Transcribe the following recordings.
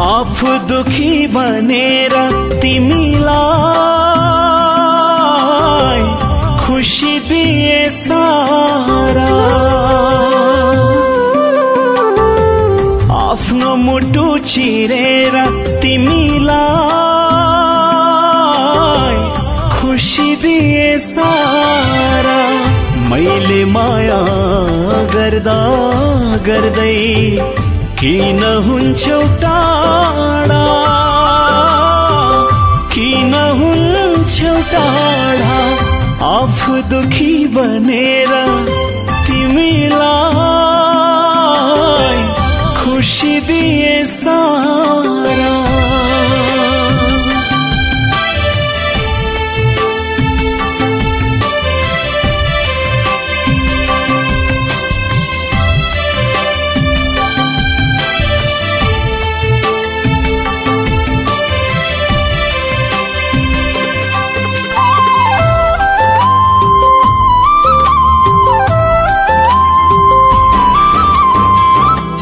आफू दुखी बनेर तिमीलाई खुशी दिए सारा, आफ्नो मुटु चिरेर तिमीलाई खुशी दिए सारा। मैले माया गर्दा गर्दै किन हुन्छौ टाढा, किन हुन्छौ टाढा। आफू दुखी बनेर तिमीलाई खुशी दिए सारा।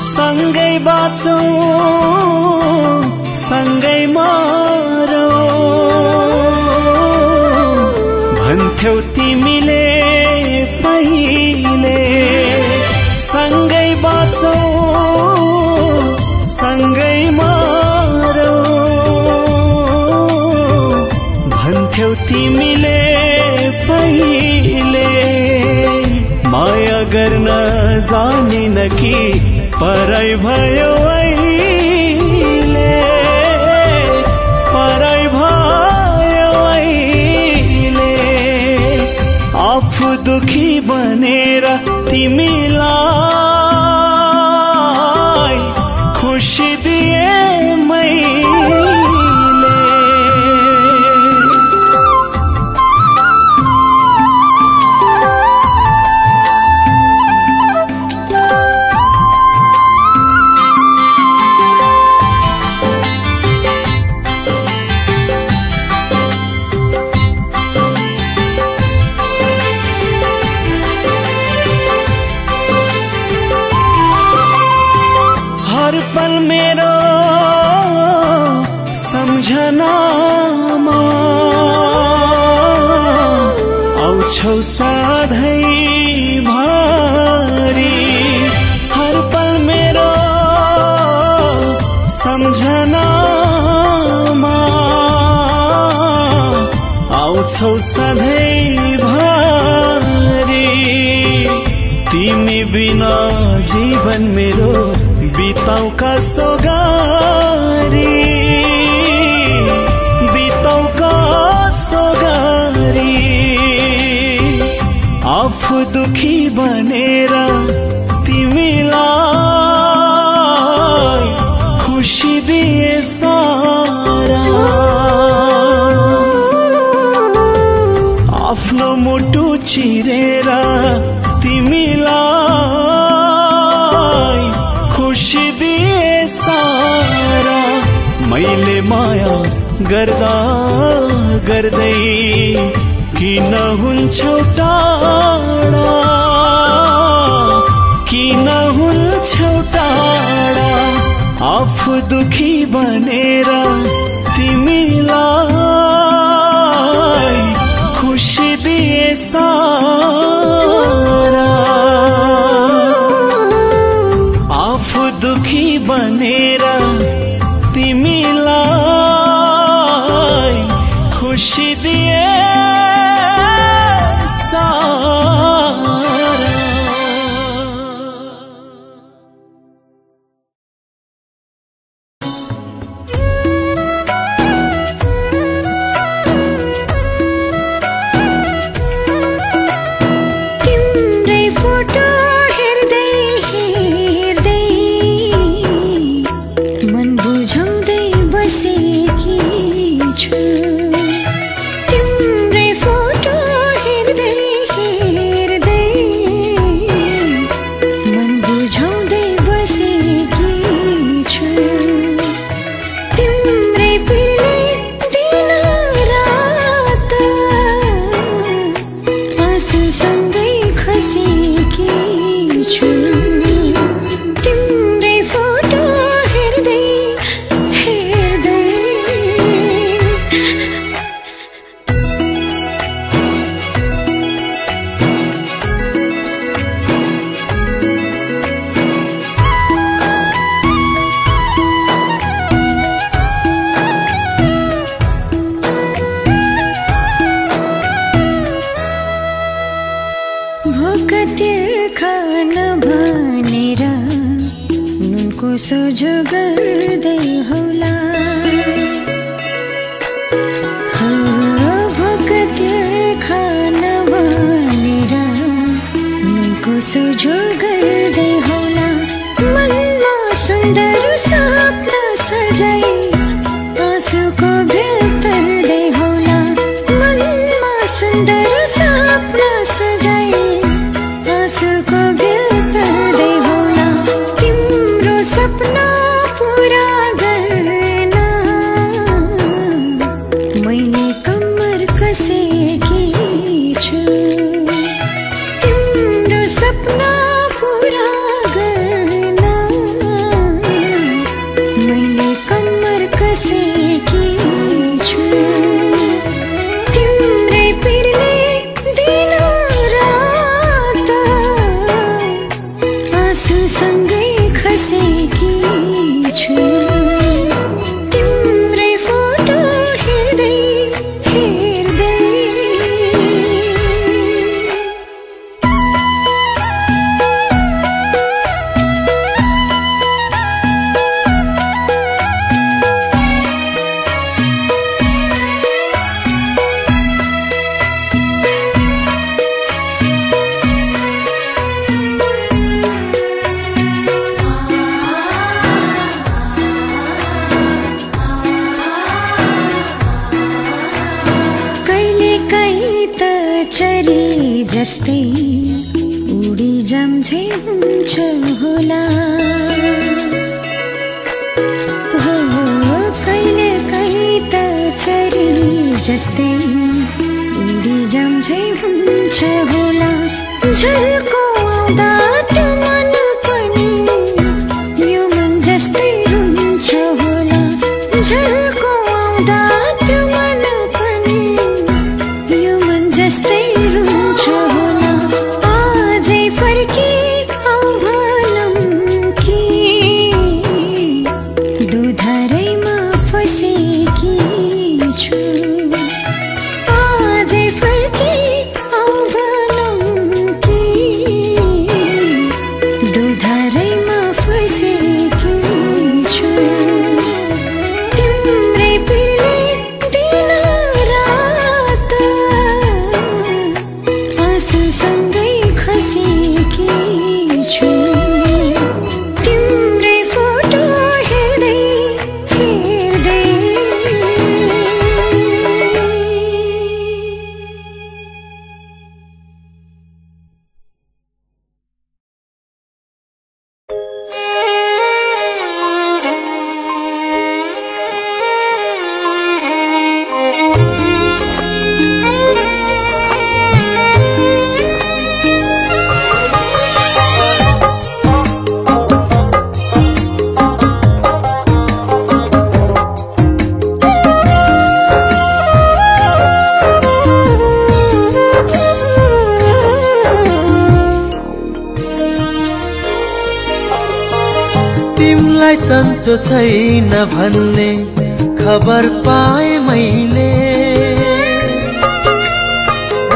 सँगै बाँचौँ सँगै मरौँ भन्थ्यौ तिमीले पहिले। सँगै बाँचौँ सँगै मरौँ भन्थ्यौ तिमीले पहिले। माया गर्न जानिन कि पराई भयो अहिले, पराई भयो अहिले। आफू दुखी बनेर तिमीलाई खुशी दिए मैले। हर पल मेरो सम्झनामा आउँछौ सधैँ भरि। हर पल मेरो सम्झनामा आउँछौ सधैँ भरि। तिमी बिना जीवन मेरो बिताउ कसो गरी, बिताउ कसो गरी। आफू दुखी बनेर तिमीलाई खुशी दिए सारा। आफ्नो मुटु चिरेर तिमीलाई खुशी दिए सारा। मैले माया गर्दा गर्दै किन हुन्छौ टाढा, किन हुन्छौ टाढा। आफू दुखी बनेर तिमीलाई खुशी दिए सारा। आफू दुखी बनेर तिमीलाई खुशी दिए सारा। खान भनेर नुनको सोझो गर्दै होला खान भनेर नुनको सोझो गर्दै होला मनमा सुन्दर सपना सजाई आँसुको भेल तर्दै होला मनमा सुन्दर सपना सजाई आँसुको भेल तर्दै होला तिम्रो सपना पूरा गर्न मैले कम्मर कसेकी छु तिम्रो सपना पूरा गर्न मैले कम्मर कसेकी छु तिम्रै पिरले दिन रात आँसुसँगै खसेकी छु तिम्रै फोटो हेर्दै हेर्दै चरी जस्तै उडी जान्छै हुन्छ होला हो कहिले कहीँ त चरी जस्तै उडी जान्छै हुन्छ होला झल्को आउँदा त्यो मन पनि यो मन जस्तै रुन्छ होला झल्को आउँदा त्यो मन पनि यो मन जस्तै रुन्छ होला आजै फर्की आऊ भनौँ कि दुधारैमा फसेकी छु आजै फर्की आऊ भनौँ कि दुधारैमा फसेकी छु तिम्रै पिरले दिन रात आँसुसँगै खसेकी छु तिम्रै फोटो हेर्दै हेर्दै तिमलाई सन्चो छैन भन्ने खबर पाए मैले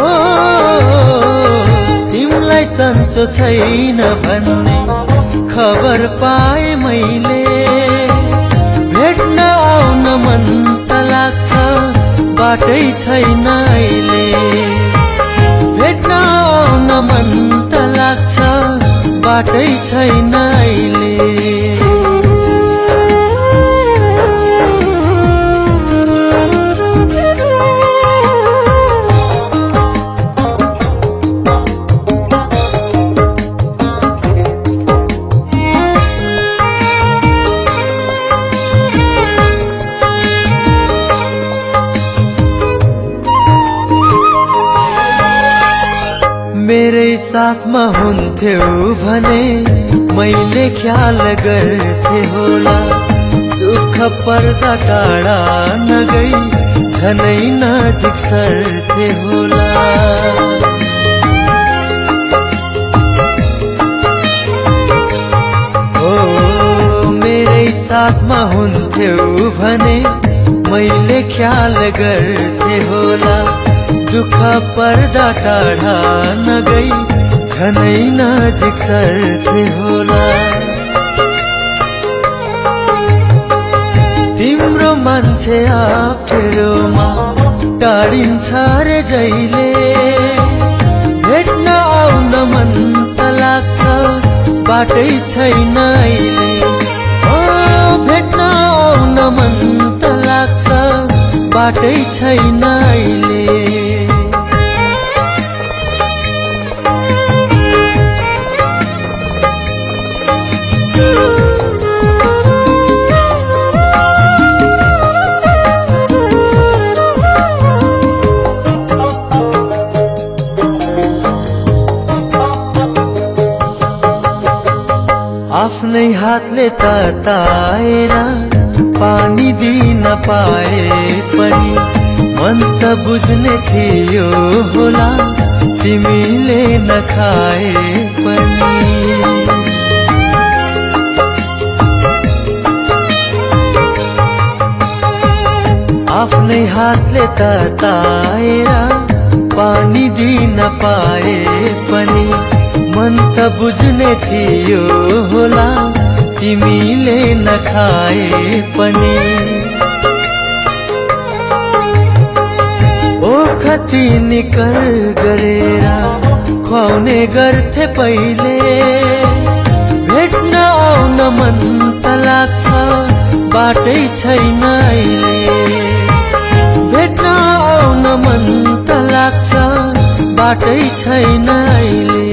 ओ तिमलाई सन्चो छैन भन्ने खबर पाए मैले भेट्न आउन मन त लाग्छ बाटै छैन अहिले भेट्न आउन मन त लाग्छ बाटै छैन अहिले मेरै साथमा हुन्थ्यौ भने मैले ख्याल गर्थे होला दुःख पर्दा टाढा नगई झनै नजिक सर्थे होला ओ मेरै साथमा हुन्थ्यौ भने मैले ख्याल गर्थे होला दुःख पर्दा टाढा नगई झनै नजिक सर्थे होला। तिम्रो मान्छे अप्ठ्यारोमा टाढिन्छ रे जहिले, भेट्न आउन मन त लाग्छ बाटै छैन अहिले। भेट्न आउन मन त लाग्छ बाटै छैन अहिले। आफ्नै हातले तताएर पानी दिन पाए पनि मन त बुझ्ने थियो होला तिमीले नखाए पनि। आफ्नै हातले तताएर पानी दिन पाए पनि मन त बुझ्ने थियो होला तिमीले नखाए पनि। ओखती निकर गरेर खुवाउने गर्थे पहिले, भेट्न आउन मन त लाग्छ बाटै छैन अहिले। भेट्न आउन मन त लाग्छ बाटै छैन अहिले।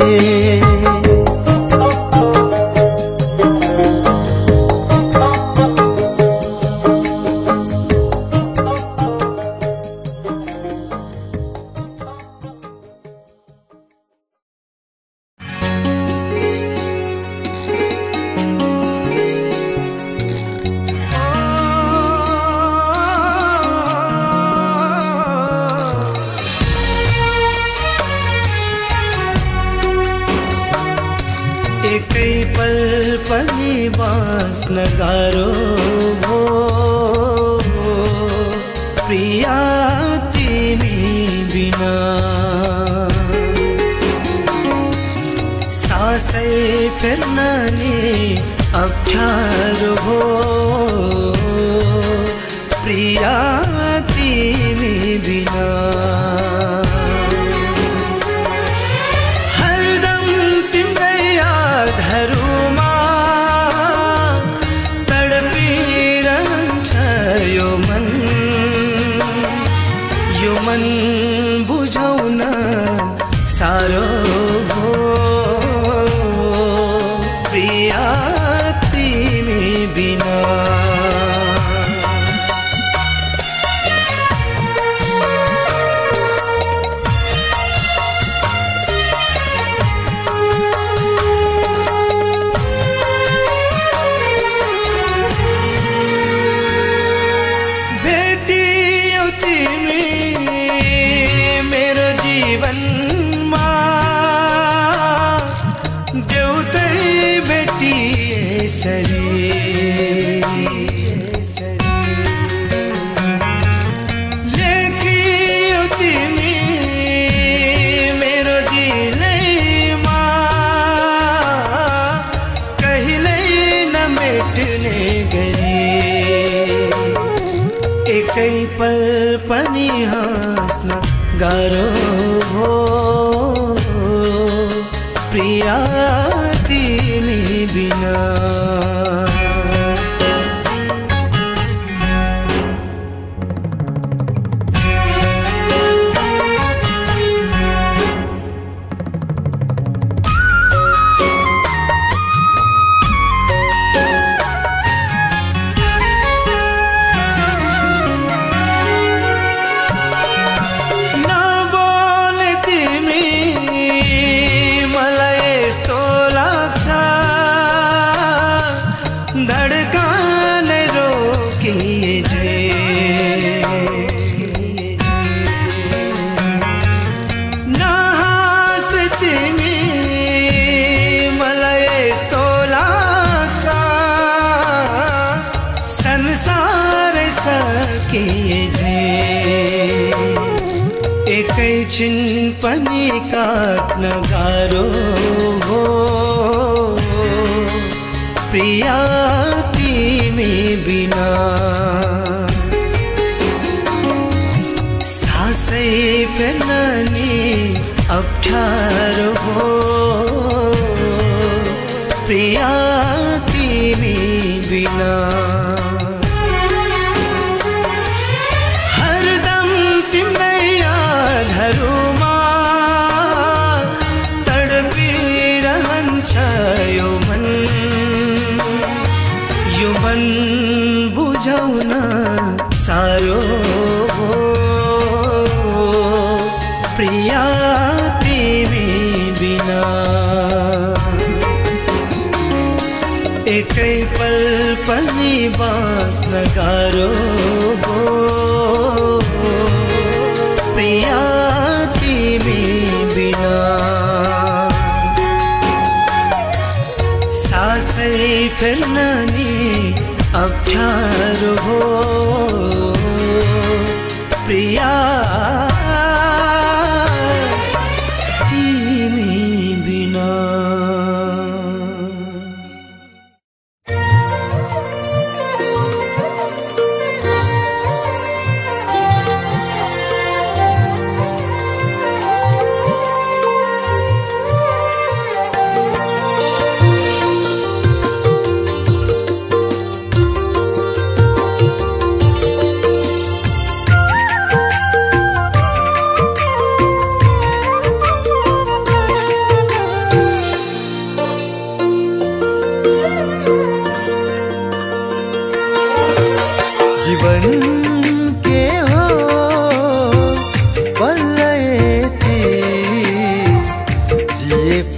एकै पल पनि बाँच्न गाह्रो भो प्रिया तिमी बिना। सासै फेर्न नि अप्ठ्यारो भो प्रिया तिमी बिना। मन बुझाउन सारो भो प्रिया तिमी बिना। लेखियो तिमी मेरो दिलैमा कहिल्यै नमेट्ने गरी। एकै पल पनि हाँस्न गाह्रो भो प्रिया तिमी बिना। नबोले तिमी मलाई यस्तो लाग्छ एकछिन पनि काट्न गाह्रो हो प्रिया तिमी बिना सासै फेर्न नि अप्ठ्यारो हो प्रिया तिमी बिना हरदम तिम्रै यादहरूमा तडपिरहन्छ यो मन बुझाउन साह्रो हो प्रिया तिमी बिना एकै पल पनि बाँच्न गाह्रो हो प्रिया तिमी बिना सासै फेर्न नि अप्ठ्यारो हो प्रिया तिमी बिना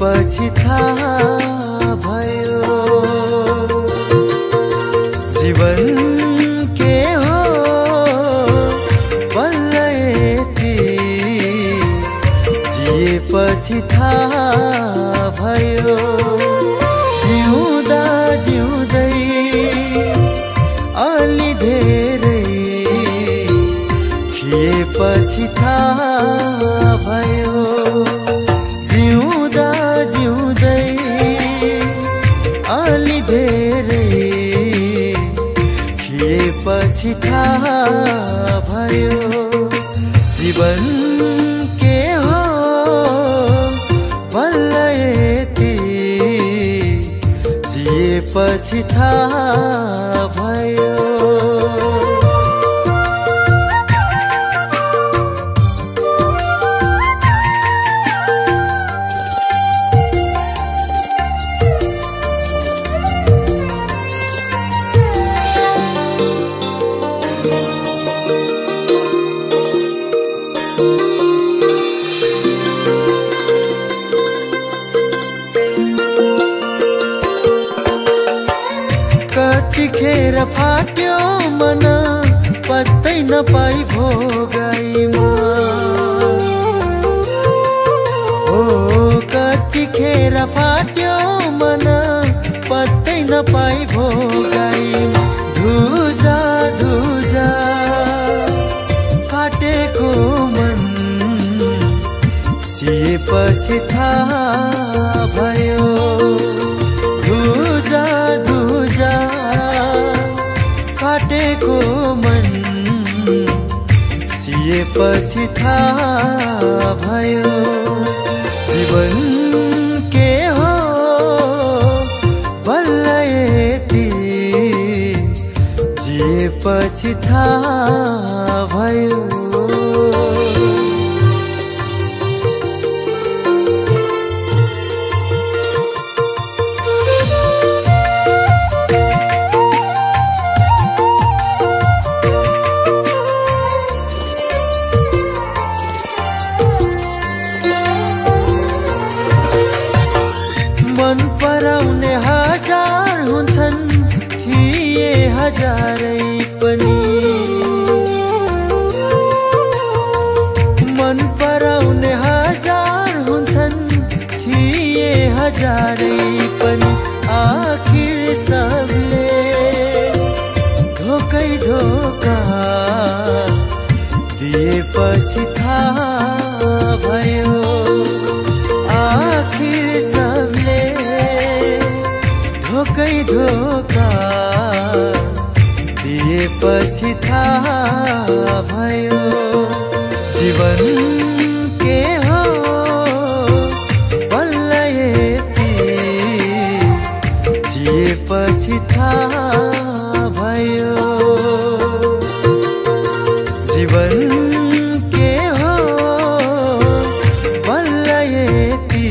पछि थाहा भयो जीवन के हो बल्ल यति जिएपछि थाहा भयो जिउँदा जिउँदै अलि धेरै खिएपछि थाहा भयो जिउँदा जिउँदै अलि धेरै खिएपछि थाहा भयो जीवन के हो बल्ल यति जिएपछि थाहा भयो कतिखेर फाट्यो मन पत्तै नपाई भोगाइमा ओ कतिखेर फाट्यो मन पत्तै नपाई भोगाइमा धुजा धुजा फाटेको मन सिएपछि थाहा भयो धुजा धुजा फाटेको मन सिएपछि थाहा भयो जीवन के हो बल्ल यति जिएपछि थाहा भयो मन पराउने हजार हुन्छन् थिए हजारै पनि मन पराउने हजार हुन्छन् थिए हजारै पनि आखिर सबले धोकै धोका दिएपछि थाहा भयो आखिर सबले धोकै धोका दिएपछि थाहा भयो जीवन के हो बल्ल यति जिएपछि थाहा भयो जीवन के हो बल्ल यति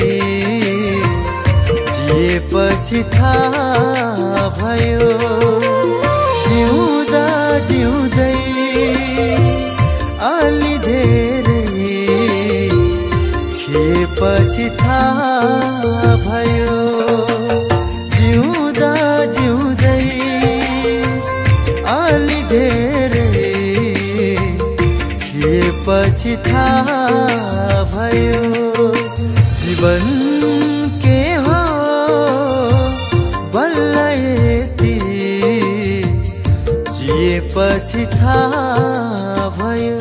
जिएपछि थाहा भयो जिउँदा जिउँदै अलि धेरै खेपछि थाहा भयो जिउँदा जिउँदै अलि धेरै खेपछि थाहा भयो जीवन के हो बल्ल यति जिएपछि थाहा भयो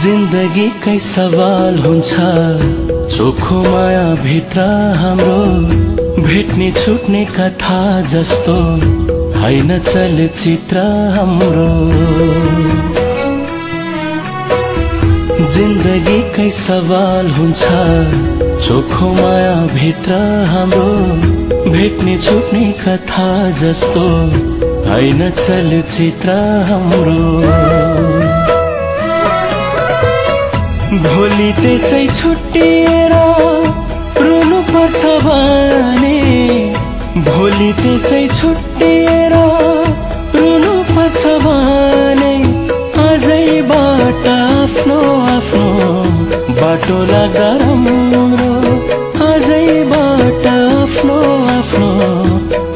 जिन्दगी कै सवाल हुन्छ चोखो माया भित्र हाम्रो भेट्ने छुट्ने कथा जस्तो हैन चलचित्र हाम्रो जिन्दगी कै सवाल हुन्छ चोखो माया भित्र हाम्रो भेट्ने छुट्ने कथा जस्तो हैन चलचित्र हाम्रो भोलि त्यसै छुट्टिएर रुनु पर्छ भने भोलि त्यसै छुट्टिएर रुनु पर्छ भने आजैबाट आफ्नो आफ्नो बाटो लाग्दा राम्रो आजैबाट आफ्नो आफ्नो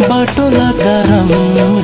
बाटो लाग्दा राम्रो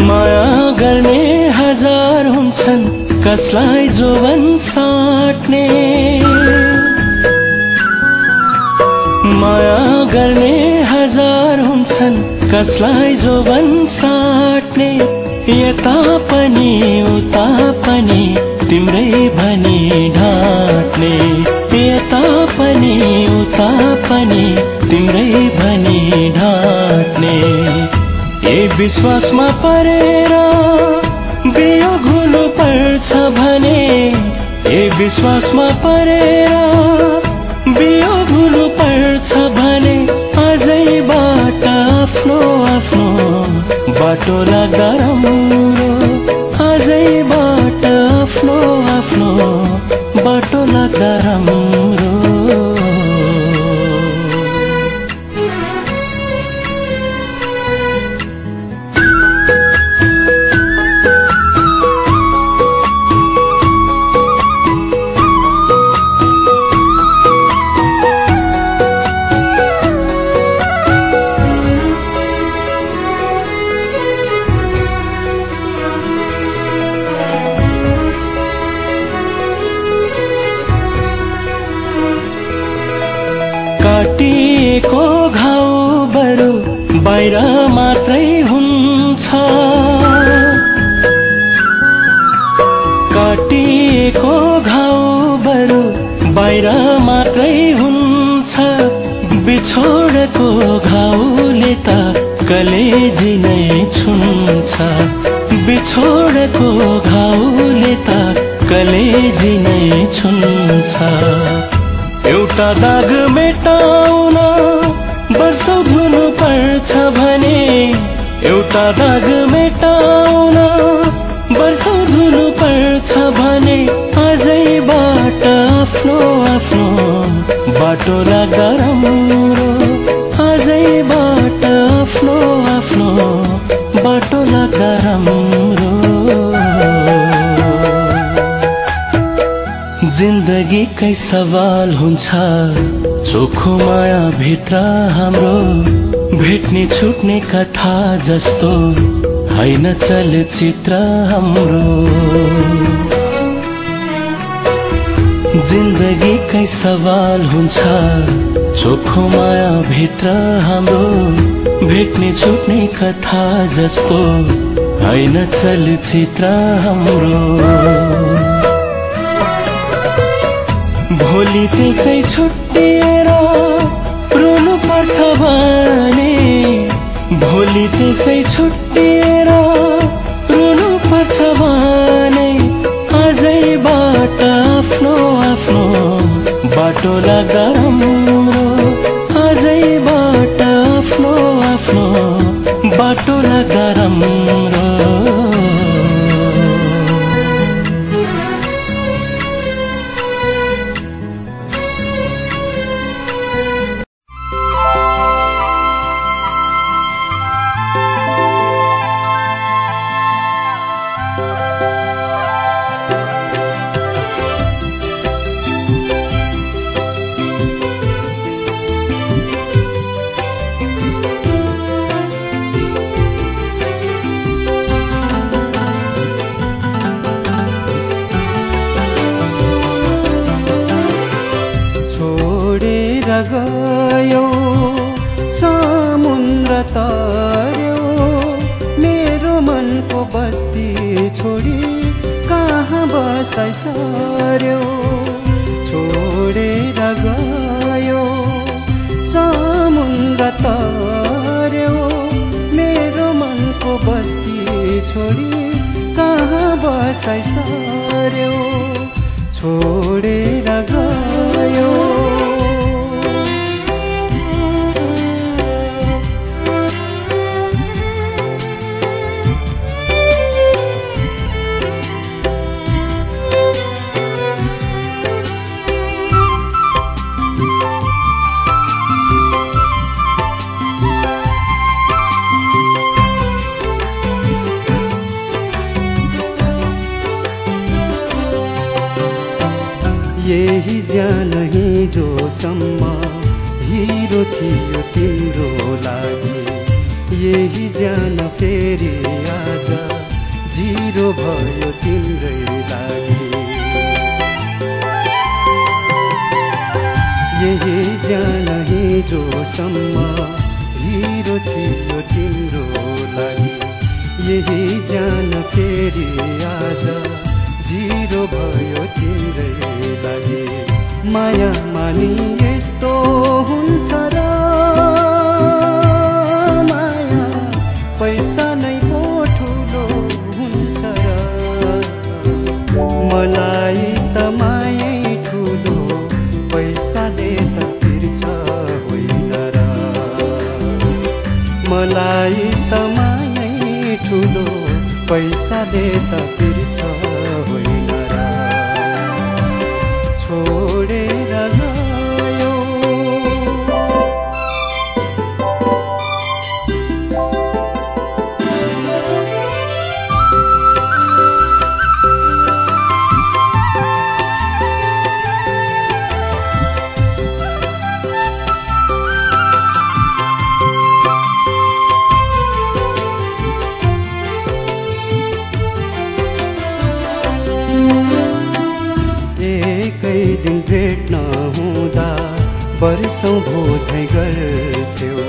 माया गर्ने हजार हुन्छन् कसलाई जोवन साट्ने माया गर्ने हजार हुन्छन् कसलाई जोवन साट्ने यता पनि उता पनि तिम्रै भनी ढाट्ने यता पनि उता पनि तिम्रै भनी ढाट्ने ए विश्वासमा परेर बियो घुनु पर्छ भने ए विश्वासमा परेर बियो घुनु पर्छ भने आजैबाट आफ्नो आफ्नो बाटो लाग्दा राम्रो आजैबाट आफ्नो आफ्नो बाटो लाग्दा राम्रो काटिएको घाउ बरु बाहिर मात्रै हुन्छ काटिएको घाउ बरु बाहिर मात्रै हुन्छ बिछोडको घाउले त कलेजी नै छुन्छ बिछोडको घाउले त कलेजी नै छुन्छ एउटा दाग मेटाउन वर्षौं धुनु पर्छ भने एउटा दाग मेटाउन वर्षौं धुनु पर्छ भने आजैबाट आफ्नो आफ्नो बाटो लाग्दा राम्रो आजैबाट आफ्नो आफ्नो बाटो लाग्दा राम्रो जिन्दगीकै सवाल हुन्छ चोखो माया भित्र हाम्रो भेट्ने छुट्ने कथा जस्तो हैन चलचित्र हाम्रो जिन्दगीकै सवाल हुन्छ चोखो माया भित्र हाम्रो भेट्ने छुट्ने कथा जस्तो हैन चलचित्र हाम्रो भोलि त्यसै छुट्टिएर रुनु पर्छ भने भोलि त्यसै छुट्टिएर रुनु पर्छ भने आजैबाट आफ्नो आफ्नो बाटो लाग्दा राम्रो आजैबाट आफ्नो आफ्नो बाटो लाग्दा राम्रो गयो समुद्र तर्यो मेरो मनको बस्ती छोडी कहाँ बसाइ सर्यो छोडेर गयो समुद्र तर्यो मेरो मनको बस्ती छोडी कहाँ बसाइ सर्यो छोडेर गयो यही जान हिजोसम्म हिरो थियो तिम्रो लागि यही जान फेरि आज जिरो भयो तिम्रै लागि यही जान हिजोसम्म हिरो थियो तिम्रो लागि यही जान फेरि आज जिरो भयो तिम्रै लागि माया मानी यस्तो हुन्छ र माया पैसा नै पो ठुलो हुन्छ र मलाई त मायै ठुलो पैसाले त तिर्छ होइन र मलाई त मायै ठुलो पैसाले त तिर्छ होइन र छोडेर गयो एकै दिन भेट नहुँदा वर्षौं भोझै गर्थ्यौ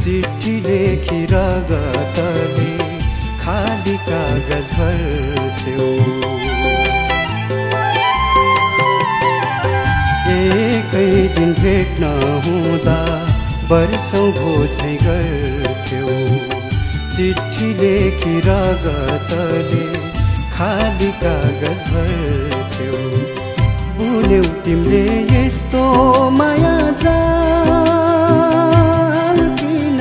चिठी लेखी रगतले खाली कागज भर्थ्यौ एकै दिन भेट नहुँदा वर्षौं भोझै गर्थ्यौ चिठी लेखी रगतले खाली कागज भर्थ्यौ बुन्यौ तिमीले यस्तो माया जाल किन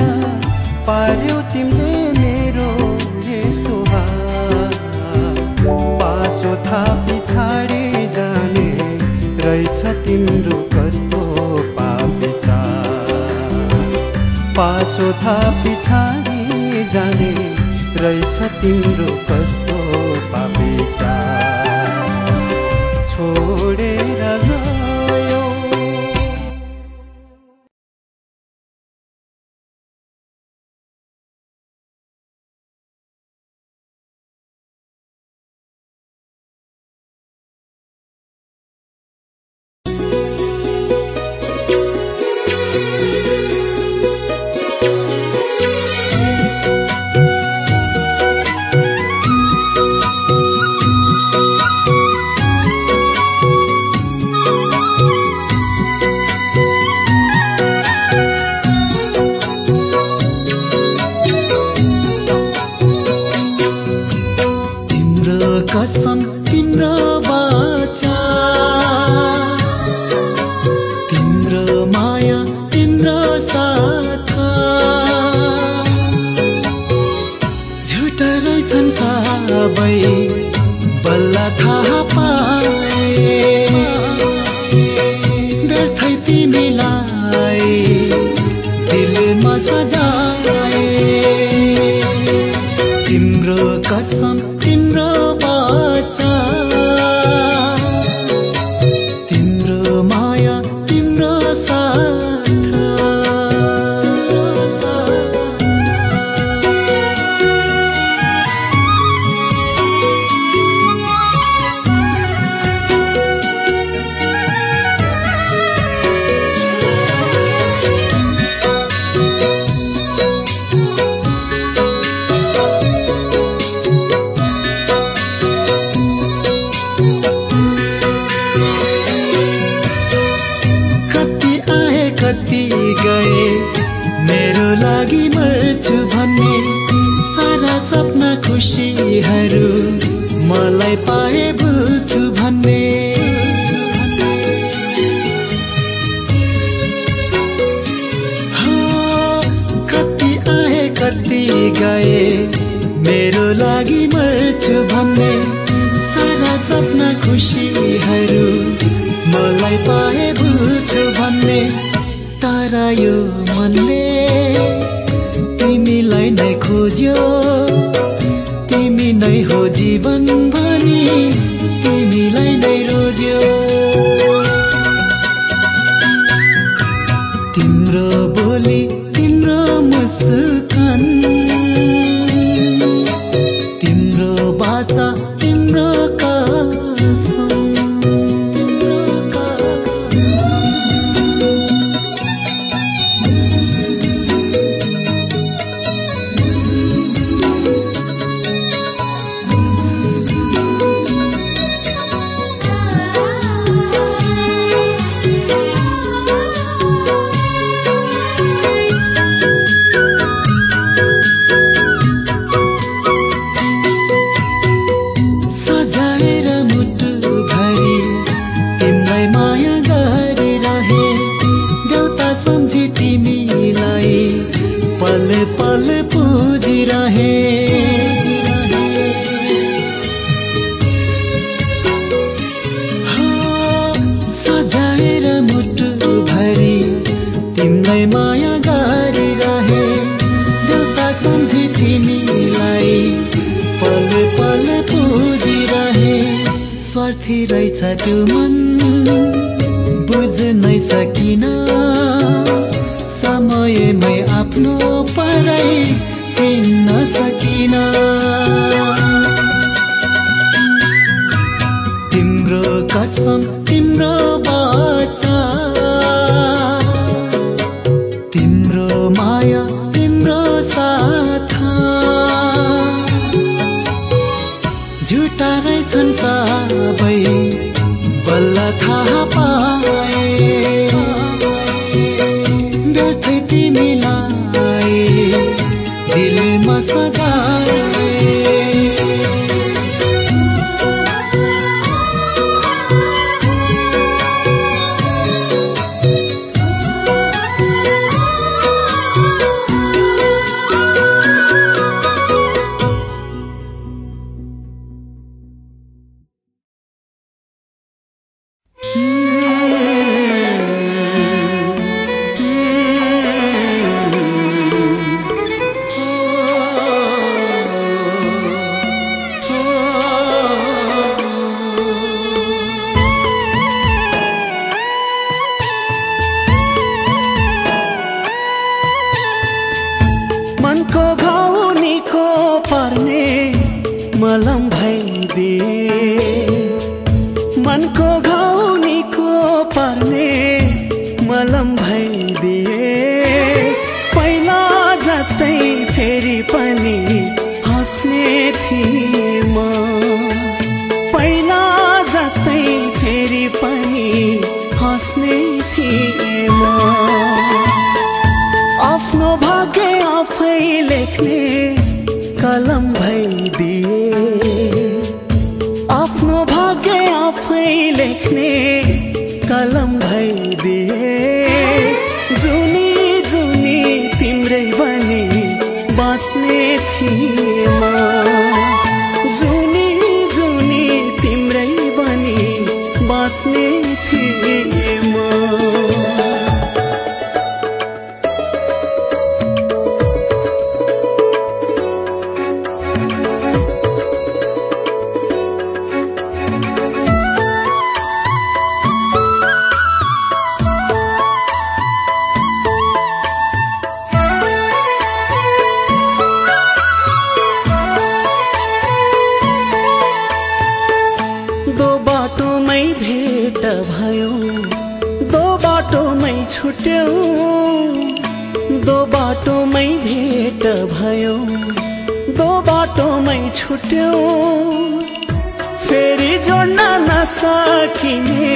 पार्यौ तिमीले मेरो यस्तो हाल तिम्रो कस्तो पापिचार पासो थापी छाडी जाने रहेछ तिम्रो कस्तो पापिचार छोडेर गयो। कसम तिम्रो बाचा तिम्रो माया तिम्रो साथ झुटा रहेछन् सबै बल्ल थाहा पाए व्यर्थै तिमीलाई दिलमा सजाए तिम्रो कसम तिम्रो बाचा तिम्रो माया तिम्रो साथ गए मेरो लागि मर्छु भन्ने सारा सपना खुसीहरू मलाई पाए भुल्छु भन्ने कति आए कति गए मेरो लागि मर्छु भन्ने सारा सपना खुसीहरू मलाई पाए भुल्छु भन्ने तारा यो मनले तिमीलाई नै खोज्यो तिमी नै हो जीवन भनी तिमीलाई नै रोज्यो तिम्रो बोली तिम्रो मुस्कान तिम्रो बाचा तिम्रो कसम पल पूजिरहे सजाएर मुटु भरि तिमीलाई माया गरिरहे देउता सम्झी तिमीलाई पल पल पूजिरहे स्वार्थी रहेछ त्यो मन बुझ्नै सकिन समयमै आफ्नो पराई चिन्न सकिन तिम्रो कसम तिम्रो बाचा तिम्रो माया तिम्रो साथ झुटा रहेछन् सबै बल्ल थाहा पाए व्यर्थै तिमीलाई दिलमा सजाए मनको घाउ निको पर्ने मलम भइदिए पहिला जस्तै फेरि पनि हाँस्ने थिए म पहिला जस्तै फेरि पनि हाँस्ने थिए म आफ्नो भाग्य आफै लेख्ने कलम भइदिए आफ्नो भाग्य आफै लेख्ने कलम भइदिए जुनी जुनी तिम्रै बनी बाँच्ने थिए म जुनी जुनी तिम्रै बनी बाँच्ने थिए म दो बाटोमै भेट भयो दो बाटोमै छुट्यौ फेरि जोड्न नसकिने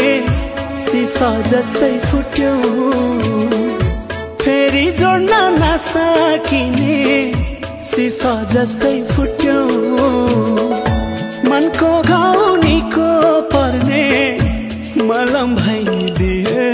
सिसा जस्तै फुट्यो फेरि जोड्न नसकिने सिसा जस्तै फुट्यो मनको घाउ निको पर्ने मलम भइदिए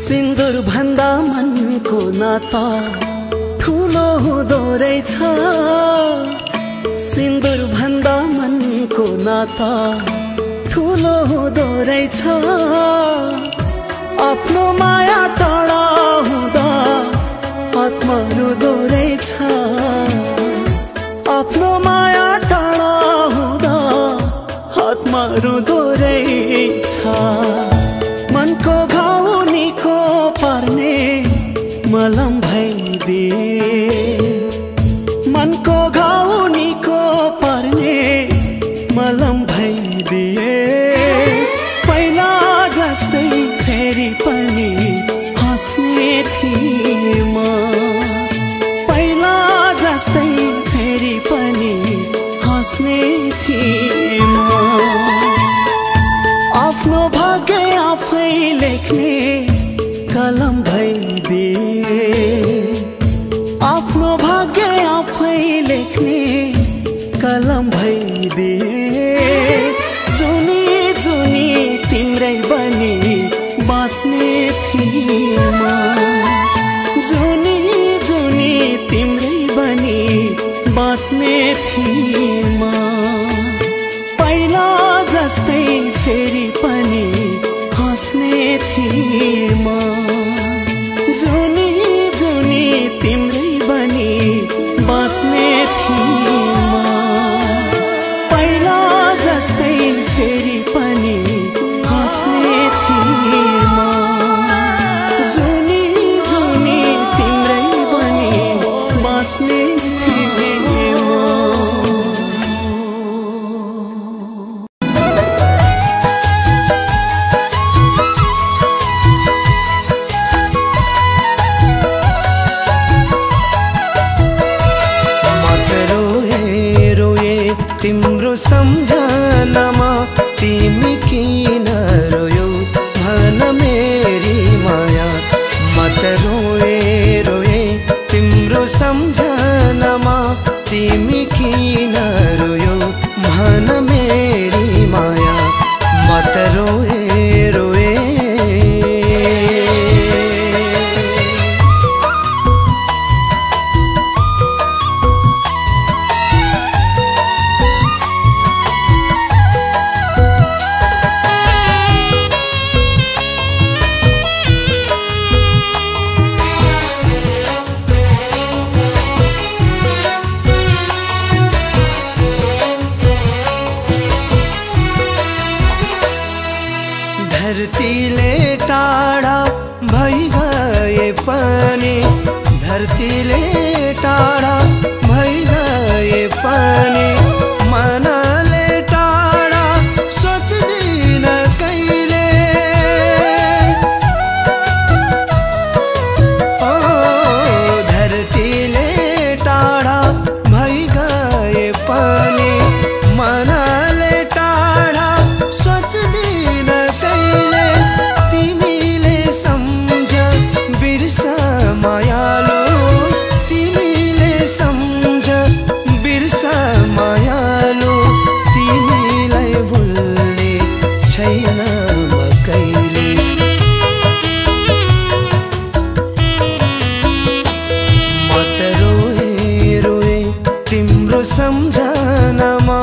सिन्दुर भन्दा मनको नाता ठुलो हुँदो रहेछ सिन्दुर भन्दा मनको नाता ठुलो हुँदो रहेछ आफ्नो माया टाढा हुँदा आत्मा रुँदो रहेछ आफ्नो माया टाढा हुँदा आत्मा रुँदो रहेछ मनको घाउ निको पर्ने मलम भइदिए मनको घाउ निको पर्ने मलम भइदिए पहिला जस्तै फेरि पनि हाँस्ने थिए म पहिला जस्तै फेरि पनि हाँस्ने थिए म आफ्नो भाग्य आफै लेख्ने कलम भइदिए आफ्नो भाग्य आफै लेख्ने कलम भइदिए जुनी जुनी तिम्रै बनी बाँच्ने थिए म जुनी जुनी तिम्रै बनी बाँच्ने थिए म पहिला जस्तै फेरि पनि हाँस्ने थिए म जुनी जुनी तिम्रै बनी बाँच्ने थिए म पहिला जस्तै फेरि पनि हाँस्ने थिए म जुनी जुनी तिम्रै बनी बाँच्ने थिए म धरतीले टाढा भई गए पनि धरतीले टाढा भई गए पनि मनले टाढा सोच्दिन कहिले ओ धरतीले टाढा भई गए पनि मनले टाढा सोच्दिन कहिले तिमीले सम्झ बिर्स मायालु तिमीले सम्झ बिर्स मायालु तिमीलाई भुल्ने छैन म कहिले म त रोए रोए तिम्रो सम्झनामा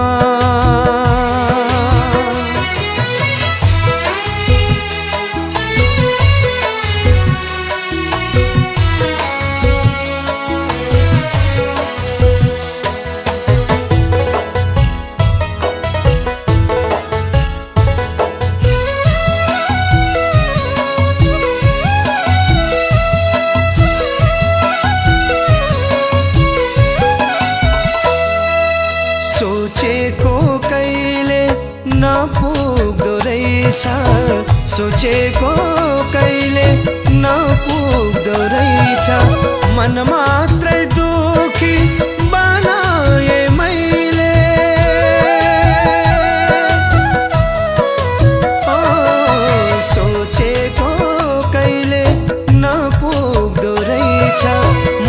सोचेको कहिले नपुग्दो रहेछ सोचेको कहिले नपुग्दो रहेछ मन मात्रै दुखी बनाए मैले ओ सोचेको कहिले नपुग्दो रहेछ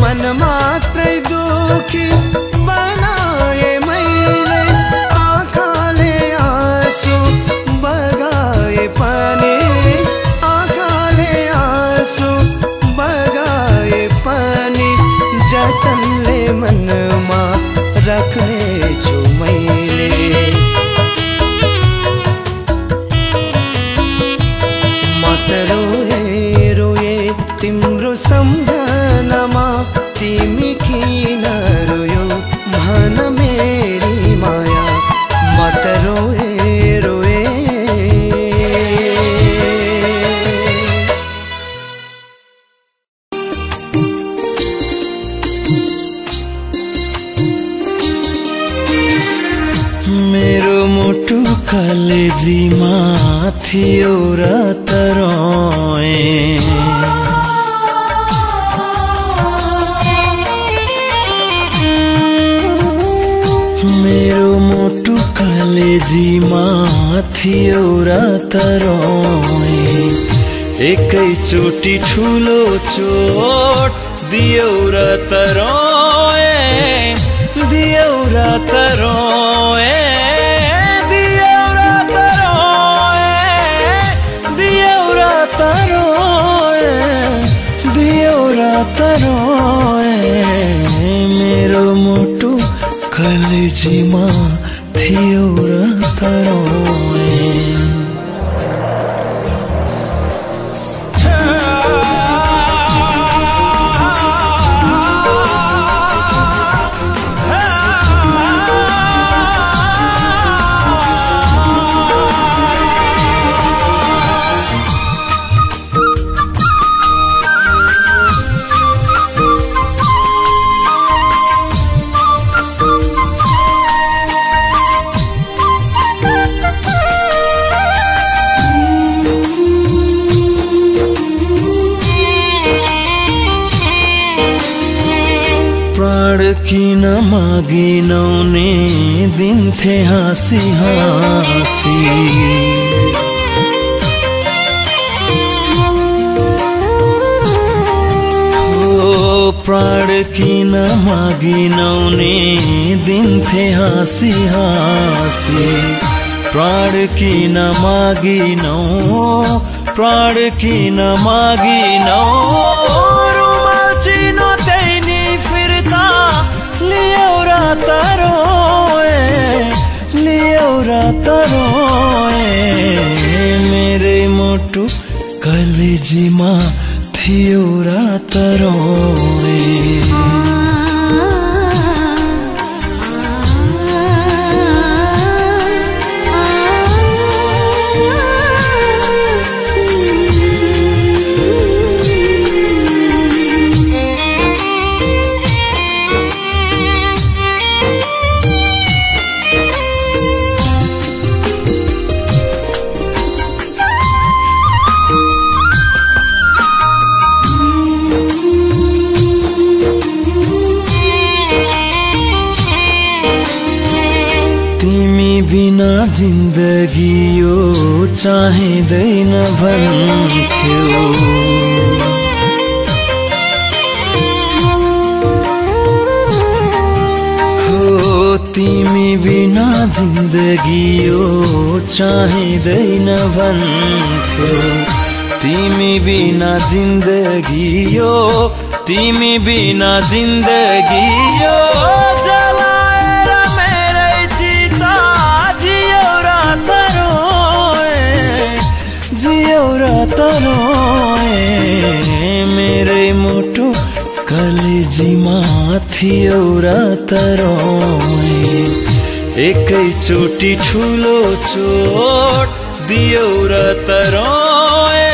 मन मात्रै दुखी बनाए मैले आँखाले आँसु बगाए पनि आँखाले आँसु बगाए पनि जतनले मनमा राख्नेछु मैले म त रोए रोए तिम्रो सम्झनामा तिमी किन रोयो भन मेरी माया म त रोए रोए मेरो मुटु कलेजीमा थियो र तरोए मेरो मुटु कलेजीमा थियो र तरोए एकैचोटि ठुलो चोट दियौ र तरोए दियौ र तरोए दियौ र तरोए दियौ र तरोए दियौ र तरोए मेरो मुटु कलेजीमा थियो र तरोए किन मागिनौ नि दिन्थे हाँसी हाँसी ओ प्राण किन मागिनौ नि दिन्थे हाँसी हाँसी प्राण किन मागिनौ प्राण किन मागिनौ रुमाल चिनो तैनी फिर्ता लियौ र तरोए लियौ र तरोए मेरै मुटु कलेजीमा थियो र तरोए तिमी बिना जिन्दगी यो चाहिँदैन भन्थ्यो तिमी बिना जिन्दगी यो चाहिँदैन भन्थ्यो तिमी बिना जिन्दगी यो तिमी बिना जिन्दगी यो जलाएर मेरै चिता जियो र तरोए मेरै मुटु कलेजीमा थियो र तरोए एकैचोटी ठुलो चोट दियो र तरोए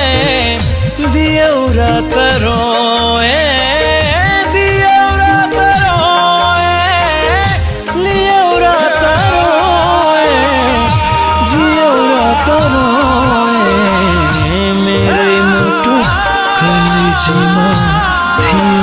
दियो र तरोए दियो र तरोए लियो र तरोए जियो र तरोए मेरै मुटु कलेजीमा थियो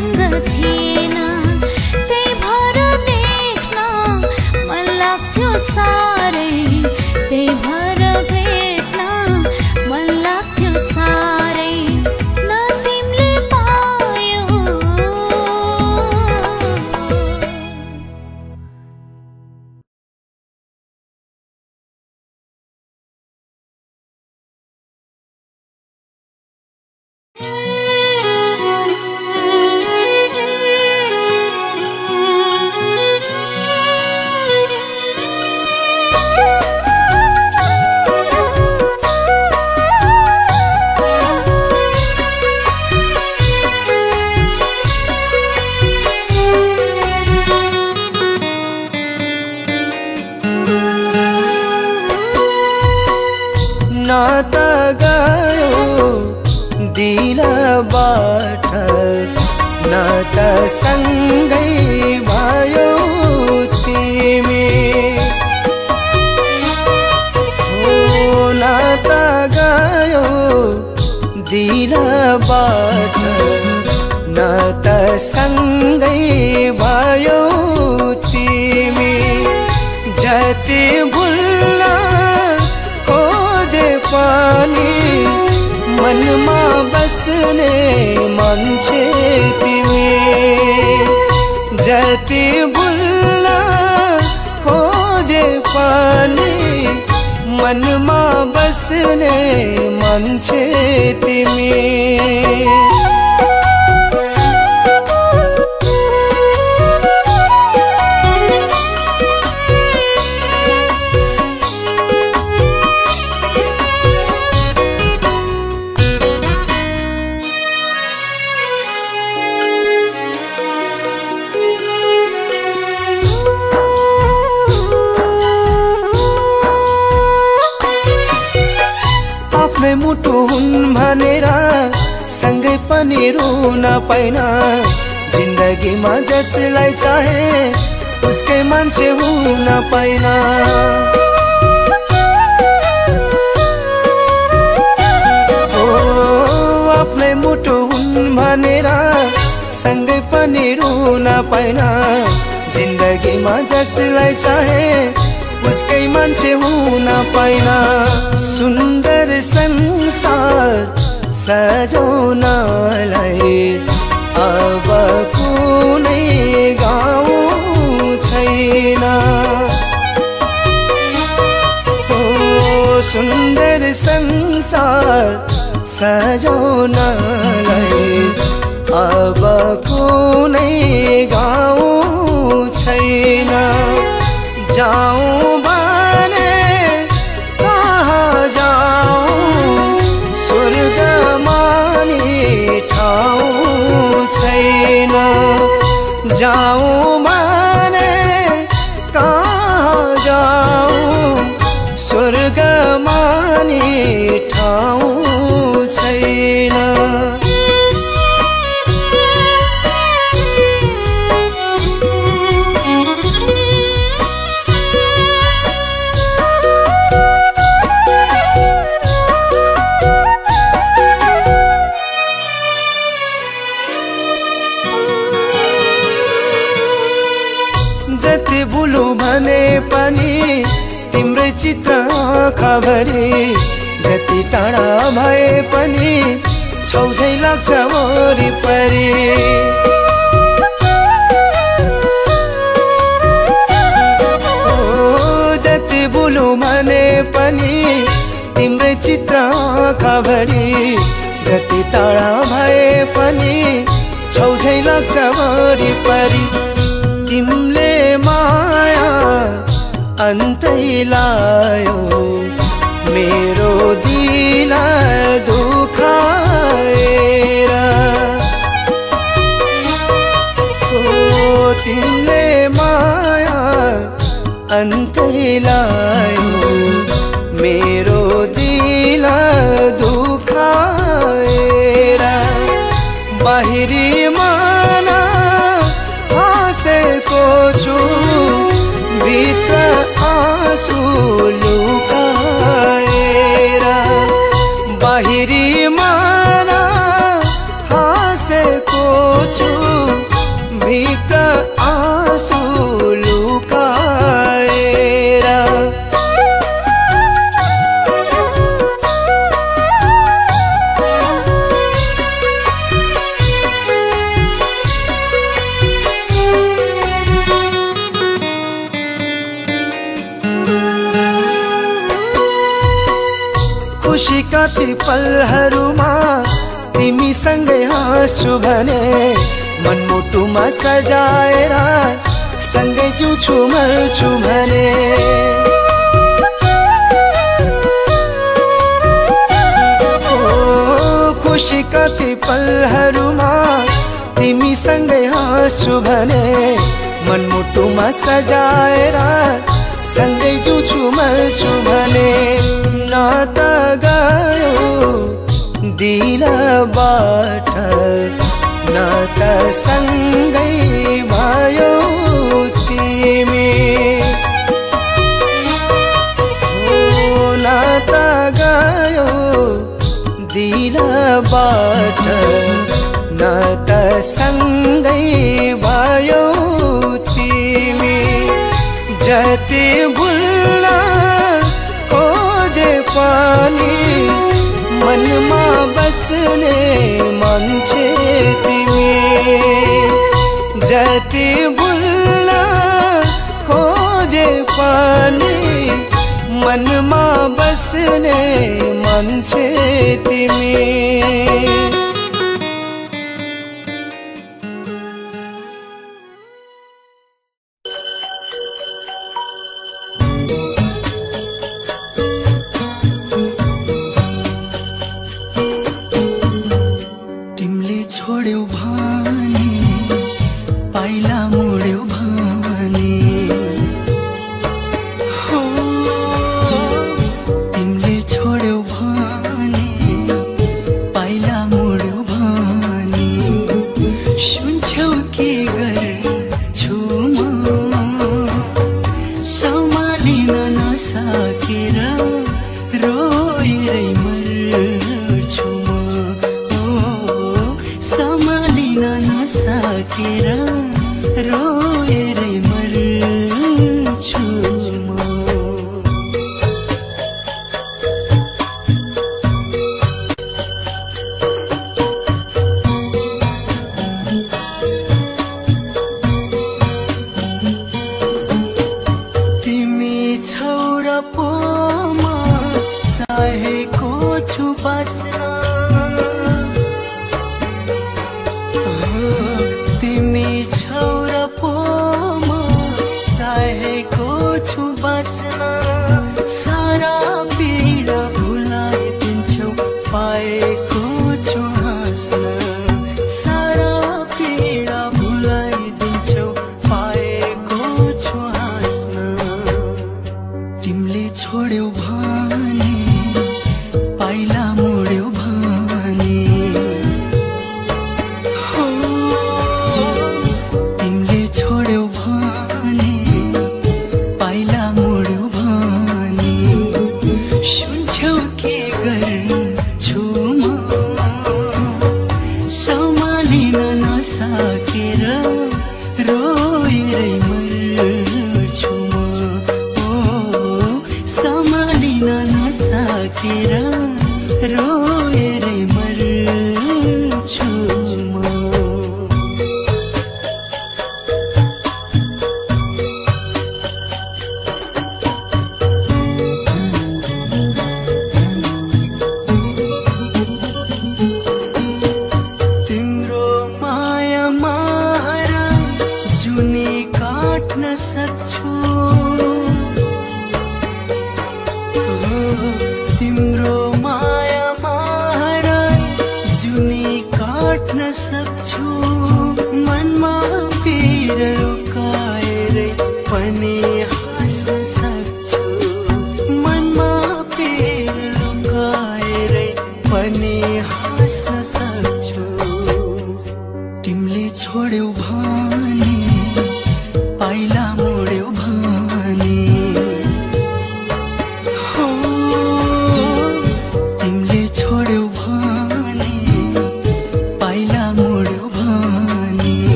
सँग थिएन त्यही भएर देख्न मन लाग्थ्यो साह्रै त्यही भएर भेट्न मन लाग्थ्यो साह्रै न तिमीले पायौ नाता गयो दिलबाट नाता सँगै भयो तिमी हो नाता गयो दिलबाट नाता सँगै भयो तिमी जति भुल्न खोजे पनि मनमा बस्ने मान्छे तिमी जति भुल्न खोजे पनि मनमा बस्ने मान्छे तिमी मुटु हुन् भनेर सँगै पनि रुन पाइन जिन्दगीमा जसलाई चाहे उसकै मान्छे हुन पाइन ओ आफ्नै मुटु हुन् भनेर सँगै पनि रुन पाइन जिन्दगीमा जसलाई चाहे उसकै मान्छे हुन पाइन सुन्दर संसार सजाउनलाई अब कुनै गाउँ छैन ओ सुन्दर संसार सजाउनलाई अब कुनै गाउँ छैन जाऊं भने कहाँ जाऊं स्वर्ग मानी ठाउँ छैन जाऊं भने कहाँ जाऊं स्वर्ग मानी ठाउँ छैन जति भुलु भने पनि तिम्रै चित्र आँखाभरि जति टाढा भए पनि छौझै लाग्छ वरिपरि जति भुलु भने पनि तिम्रै चित्र आँखाभरि जति टाढा भए पनि छौझै लाग्छ वरिपरि तिमीले माया अन्तै लायो मेरो दिल दुखाएर ओ तिमीले माया अन्तै लायो मेरो दिल दुखाएर बाहिरी मन हाँसेको छु भित्र आँसु लुकाएर बाहिरी मन हाँसेको छु कति पलहरूमा तिमीसँगै हाँस्छु भने मनमुटुमा सजाएर सँगै जिउँछु मर्छु भने खुसी कति पलहरूमा तिमीसँगै हाँस्छु भने मनमुटुमा सजाएर सँगै जिउँछु मर्छु भने नाता गयो दिलबाट नाता सँगै भयो तिमी नाता गयो दिलबाट नाता सँगै भयो तिमी जति भुल्न खोजे पनि मनमा बस्ने मान्छे तिमी जति भुल्न खोजे पनि मनमा बस्ने मान्छे तिमी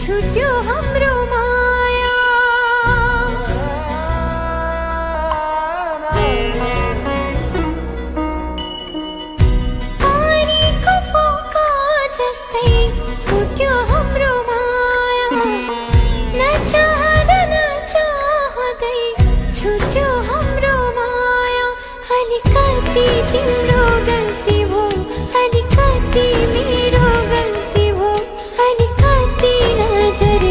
छुट्यो हाम्रो माया पानीको फोका जस्तै फुट्यो हाम्रो माया नचाहँदा नचाहँदै छुट्यो हाम्रो माया अलिकति तिम्रो गल्ती भो अलिकति मेरो गल्ती भो अलिकति नजर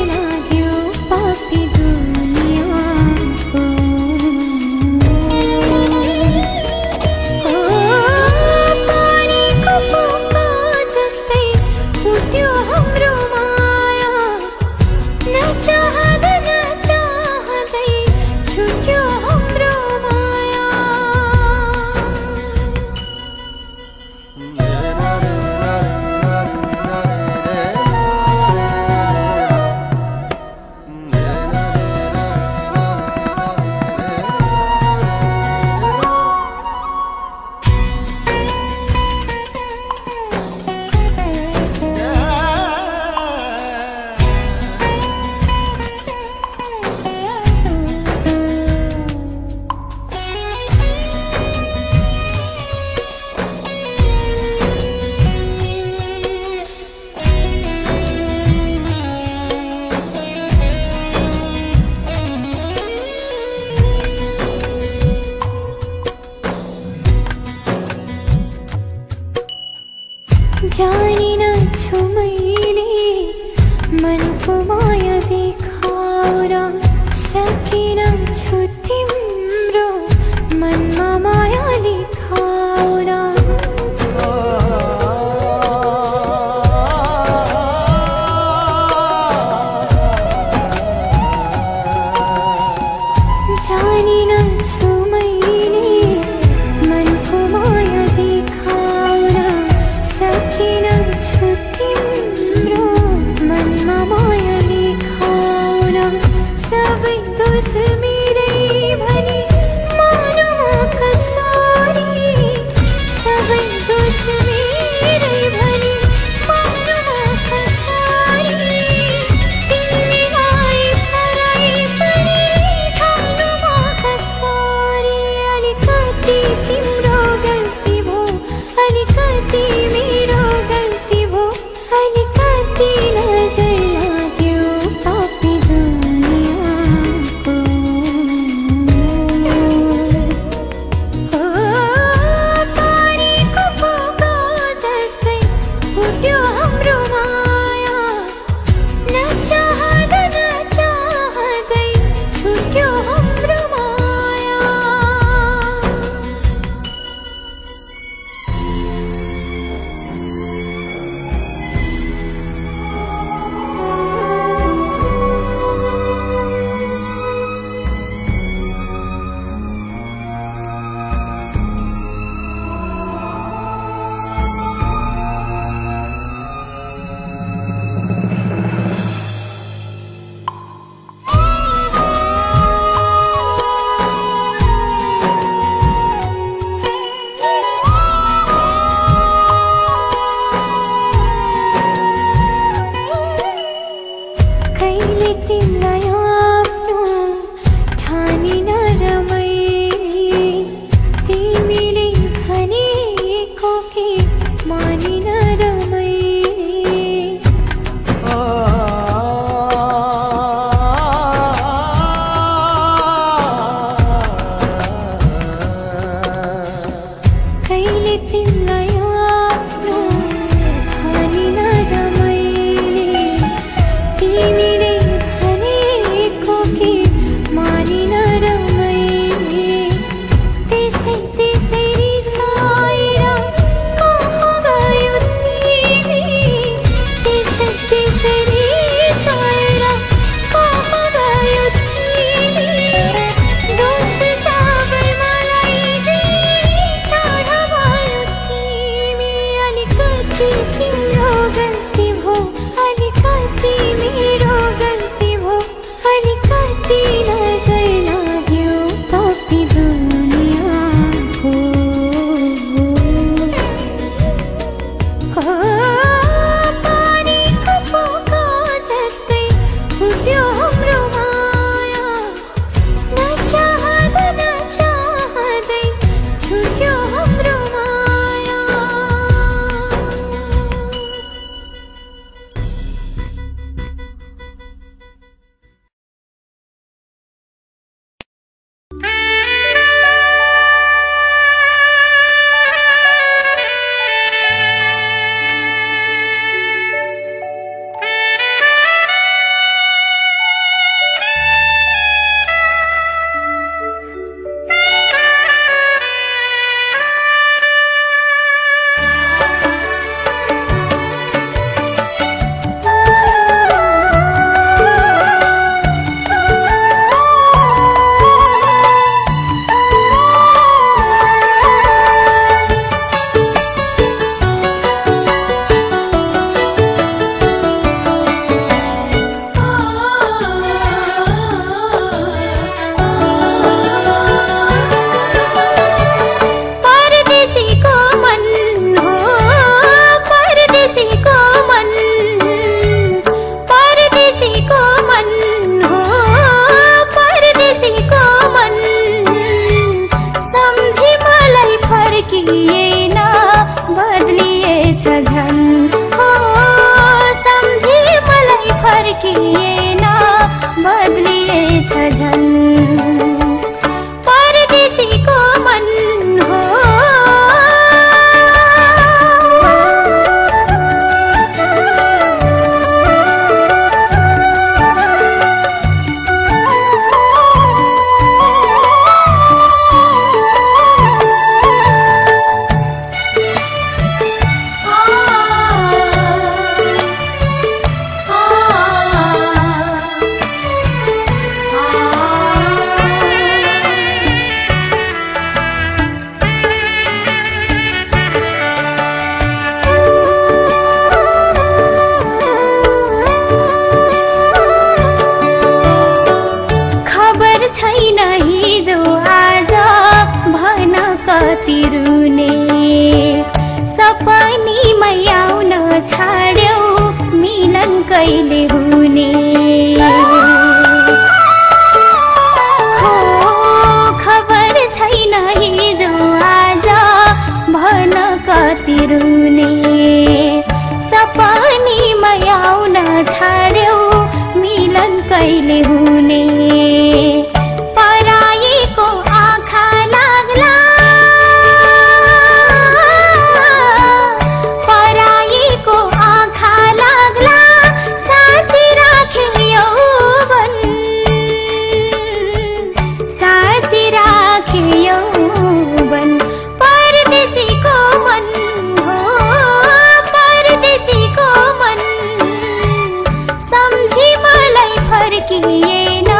फर्किएन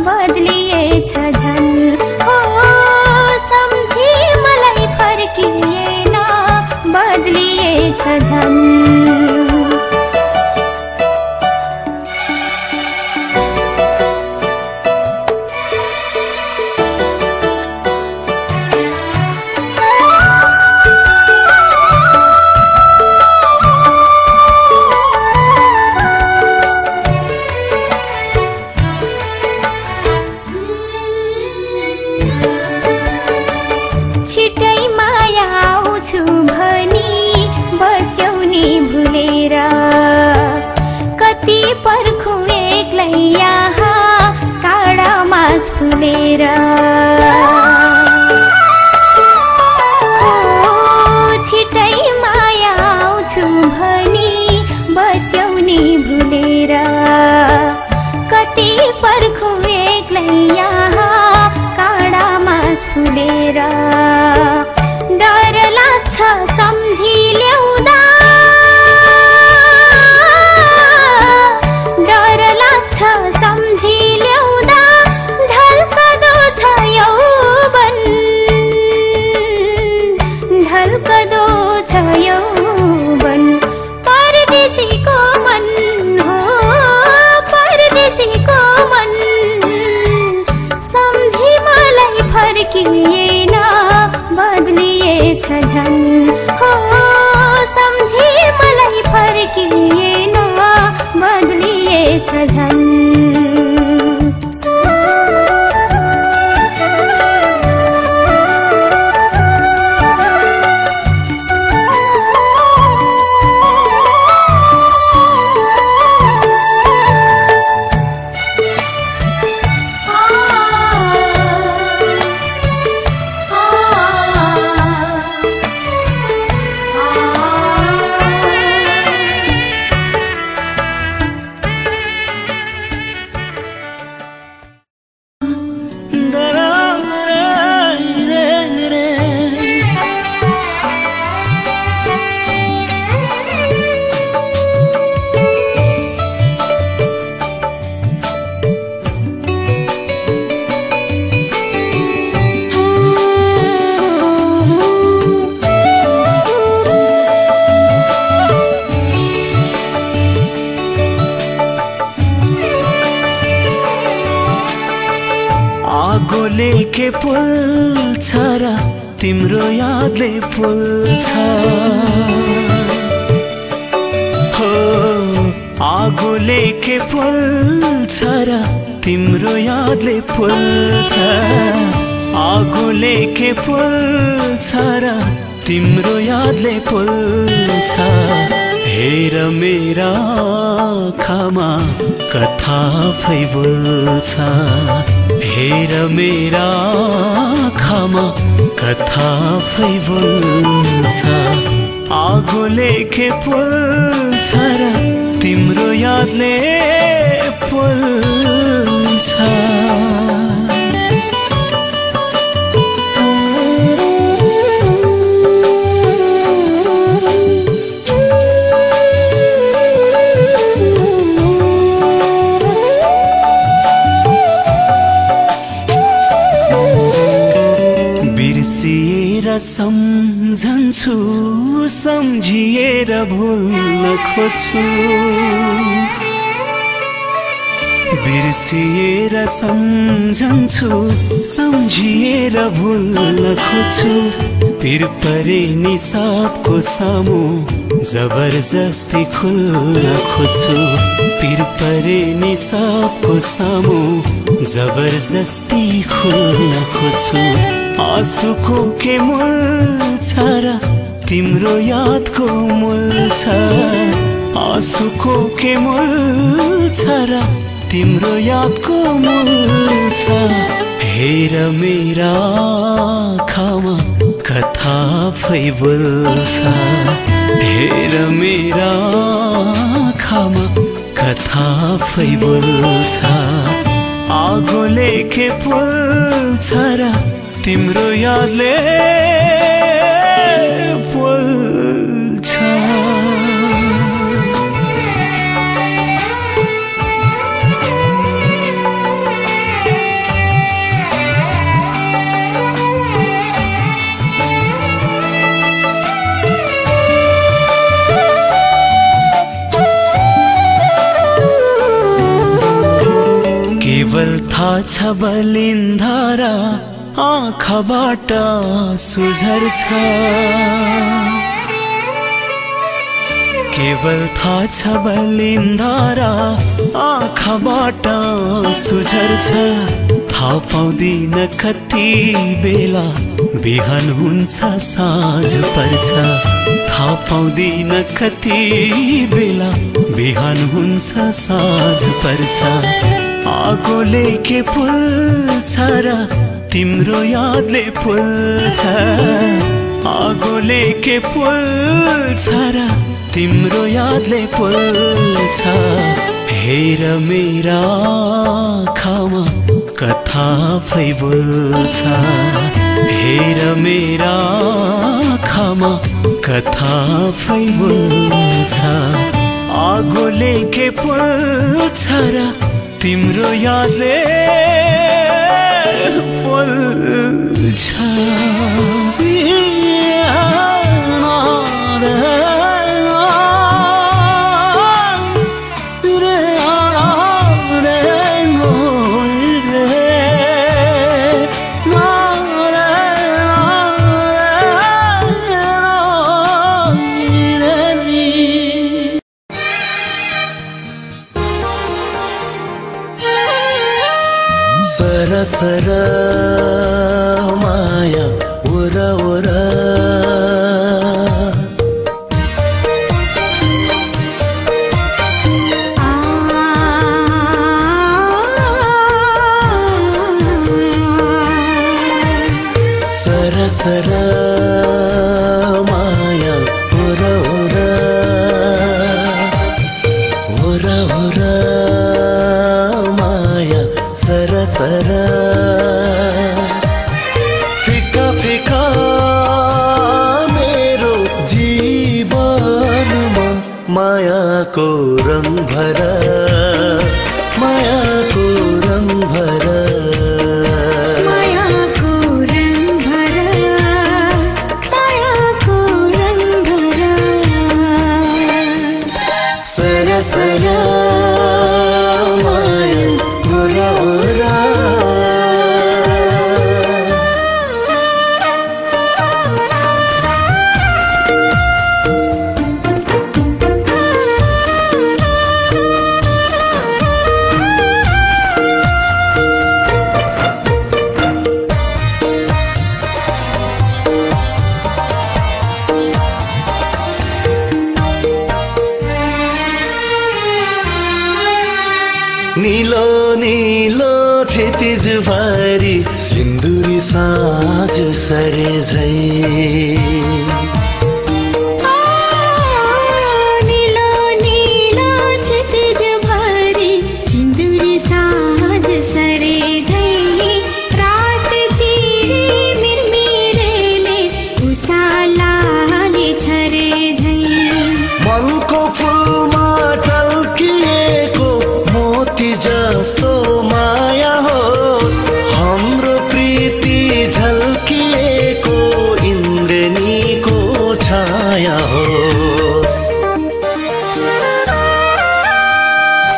बदलिएछ झन् हो सम्झी मलाई फर्किएन बदलिएछ झन् कति पर्खु एक्लै यहाँ काँडामा फुलेर छिटै माया आउँछु भनी बस्यौ नि भुलेर कति पर्खु एक्लै यहाँ काँडामा फुलेर डर लाग्छ सम्झी ल्याउँदा सम्झी ल्याउँदा ढल्कदो छ यौवन ढल्कदो छ यौवन परदेशीको मन हो परदेशीको मन सम्झी मलाई फर्किएन बदलिएछ झन् हो सम्झी मलाई फर्किएन बदलिएछ झन् के फुल्छ र तिम्रो यादले फुल्छ हो आगोले के फुल्छ र तिम्रो यादले फुल्छ आगोले के फुल्छ र तिम्रो यादले फुल्छ हेर मेरा आँखामा कथा फै बोल्छ हेर मेरा आँखामा कथा फै बोल्छ आगोले के फुल्छ र तिम्रो यादले फुल्छ बिर्सिएर सम्झन्छु सम्झिएर भुल्न खोज्छु बिर्सिएर सम्झन्छु सम्झिएर भुल्न खोज्छु पिर परे नि सबको सामु जबरजस्ती खुल्न खोज्छु पिर परे नि सबको सामु जबरजस्ती खुल्न खोज्छु आँसुको के मूल छ र तिम्रो यादको मूल छ आँसुको के मूल छ र तिम्रो यादको मूल छ हेर मेरा आँखामा कथा फै बोल्छ हेर मेरा आँखामा कथा फै बोल्छ आगोले के फुल्छ र तिम्रो यादले फुल्छ केवल थाहा छ बलिन्धारा आँखाबाट सुझर्छ केवल थाहा छ बलिन्धारा आँखाबाट सुझर्छ थाहा पाउँदिन कति बेला बिहान हुन्छ साँझ पर्छ थाहा पाउँदिन कति बेला बिहान हुन्छ साँझ पर्छ आगोले के फुल्छ र तिम्रो यादले फुल्छ आगोले के फुल्छ र तिम्रो यादले फुल्छ हेर मेरा आँखामा कथा आफै बोल्छ हेर मेरा आँखामा कथा आफै बोल्छ आगोले के फुल्छ र तिम्रो यादले बोल्छ सर माया उरा उरा सर सर माया उरा उरा उरा उरा माया सर सर फिका फिका मेरो जीवनमा मायाको रङ भर मायाको रङ भर मायाको रङ भर मायाको रङ भर सर सर माया उरा उरा नीलो नीलो क्षितिज भरि सिन्दुरी साँझ सरे झै नीलो नीलो क्षितिज भरि सिन्दुरी साँझ सरे झै रात चिरी मिरमिरेले उसालाले छरे झै मनको फुलमा टल्किएको मोती जस्तो माया होस् हाम्रो प्रीति झल्किएको इन्द्रेणीको छाया होस्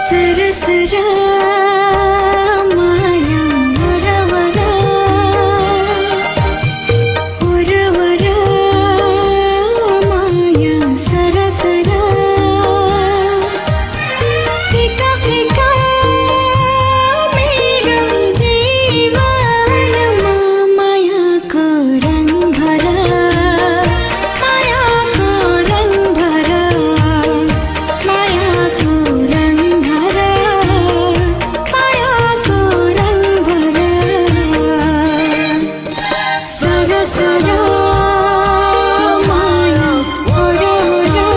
सर सर माया वरा वरा वरा वरा माया सर सर फिका फिका मेरो जीवनमा मायाको रङ भर मायाको रङ भर मायाको रङ भर मायाको रङ भर सर सर माया ओरा ओरा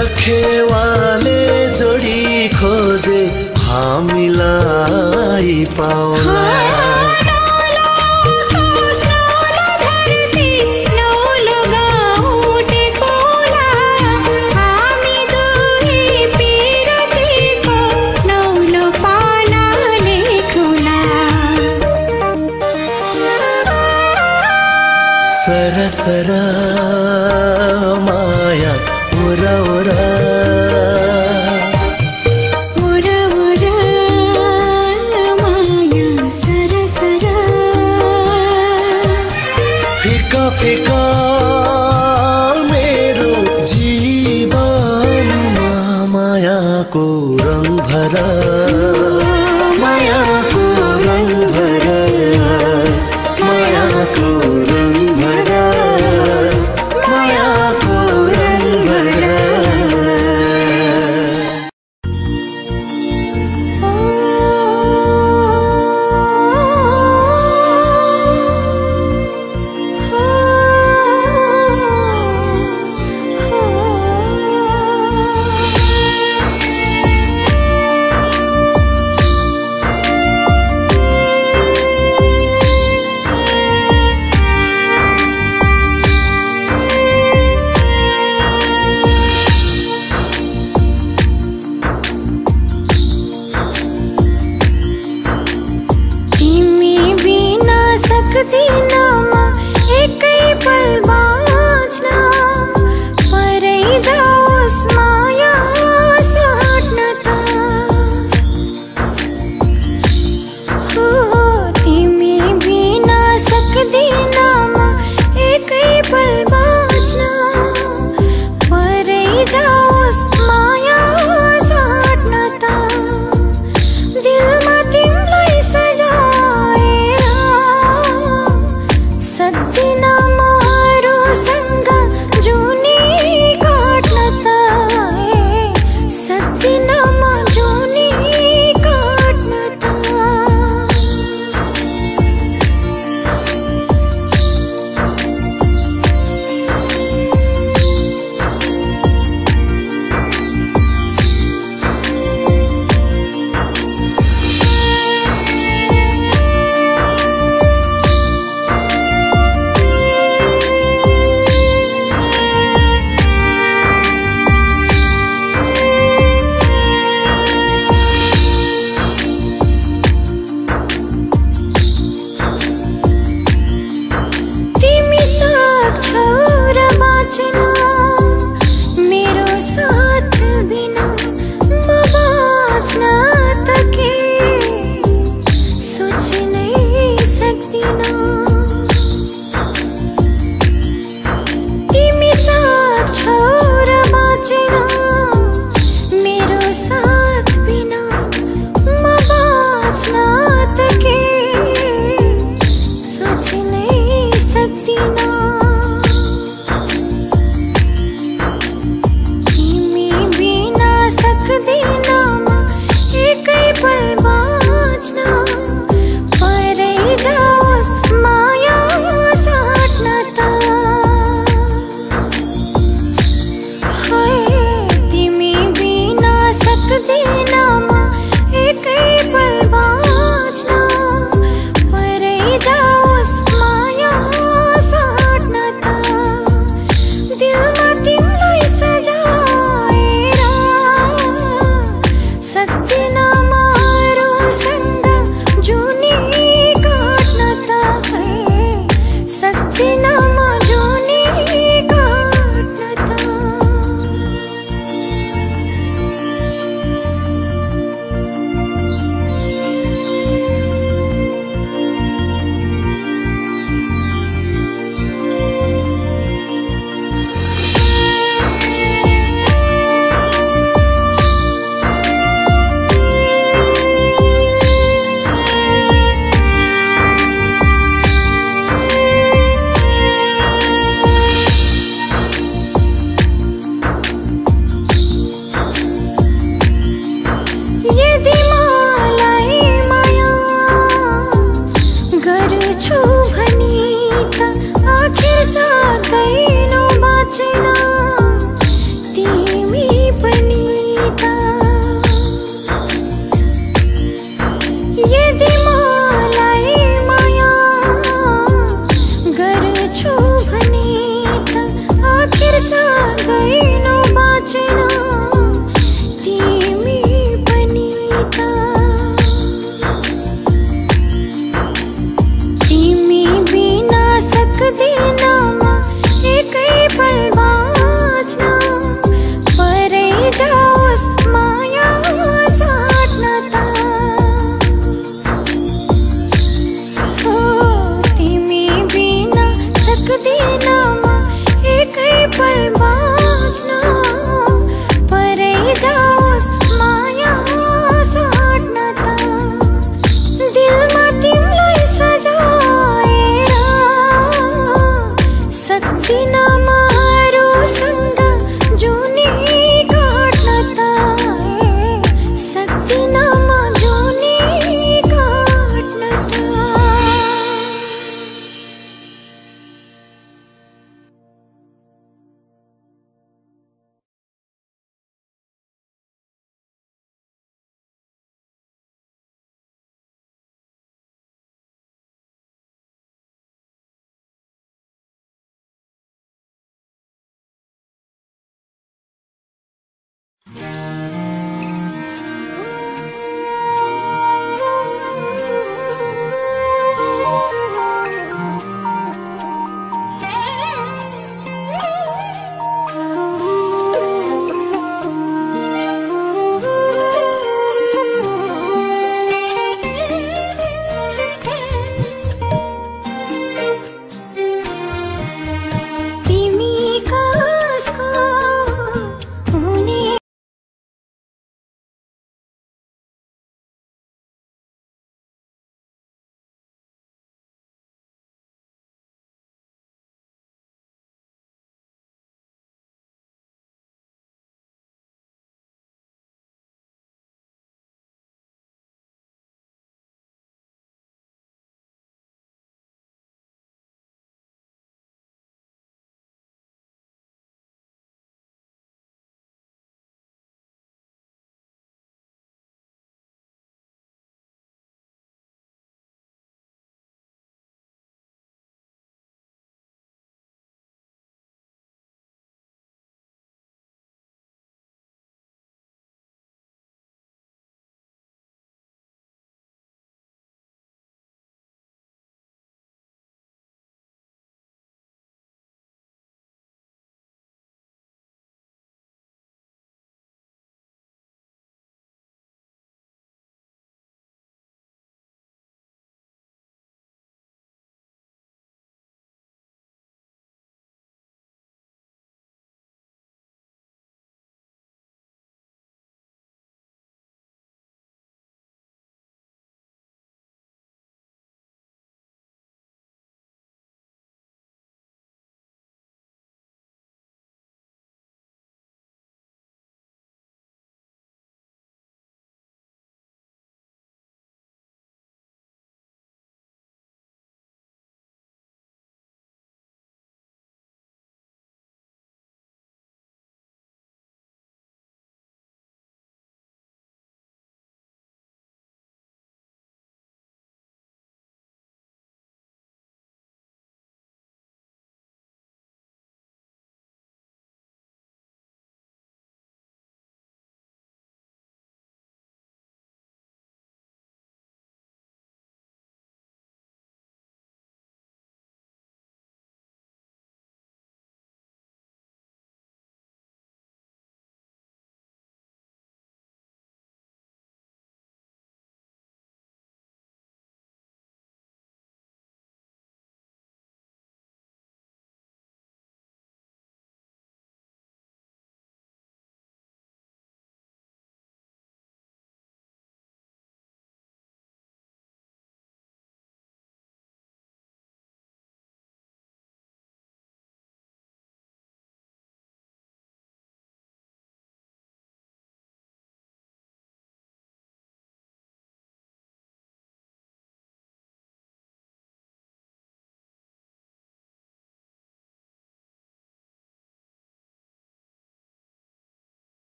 चखेवाले जोडी खोजे हामीलाई पाउला धरती नौलो गाउँ टेकोला हामी दुई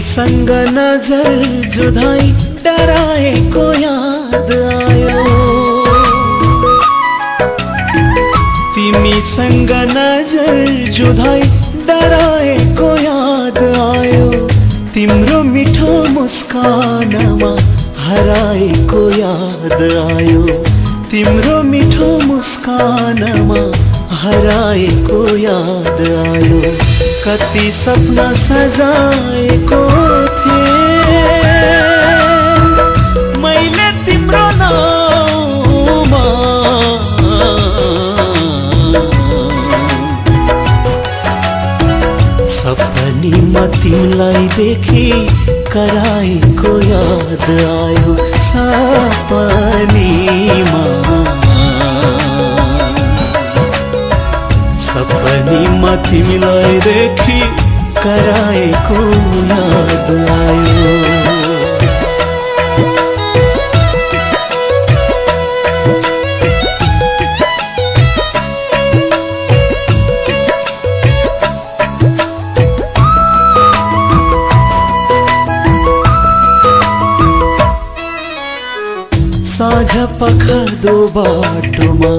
तिमीसँग नजर जुधाई डराएको याद आयो तिमीसँग नजर जुधाई डराएको याद आयो तिम्रो मिठो मुस्कानमा हराएको याद आयो तिम्रो मिठो मुस्कानमा हराएको याद आयो कति सपना सजाएको थिए मैले तिम्रो नाउँमा सपनीमा तिमीलाई देखी कराएको याद आयो सपनीमा सपनीमा तिमीलाई देखी कराएको याद आयो साँझ पखर्दो बाटोमा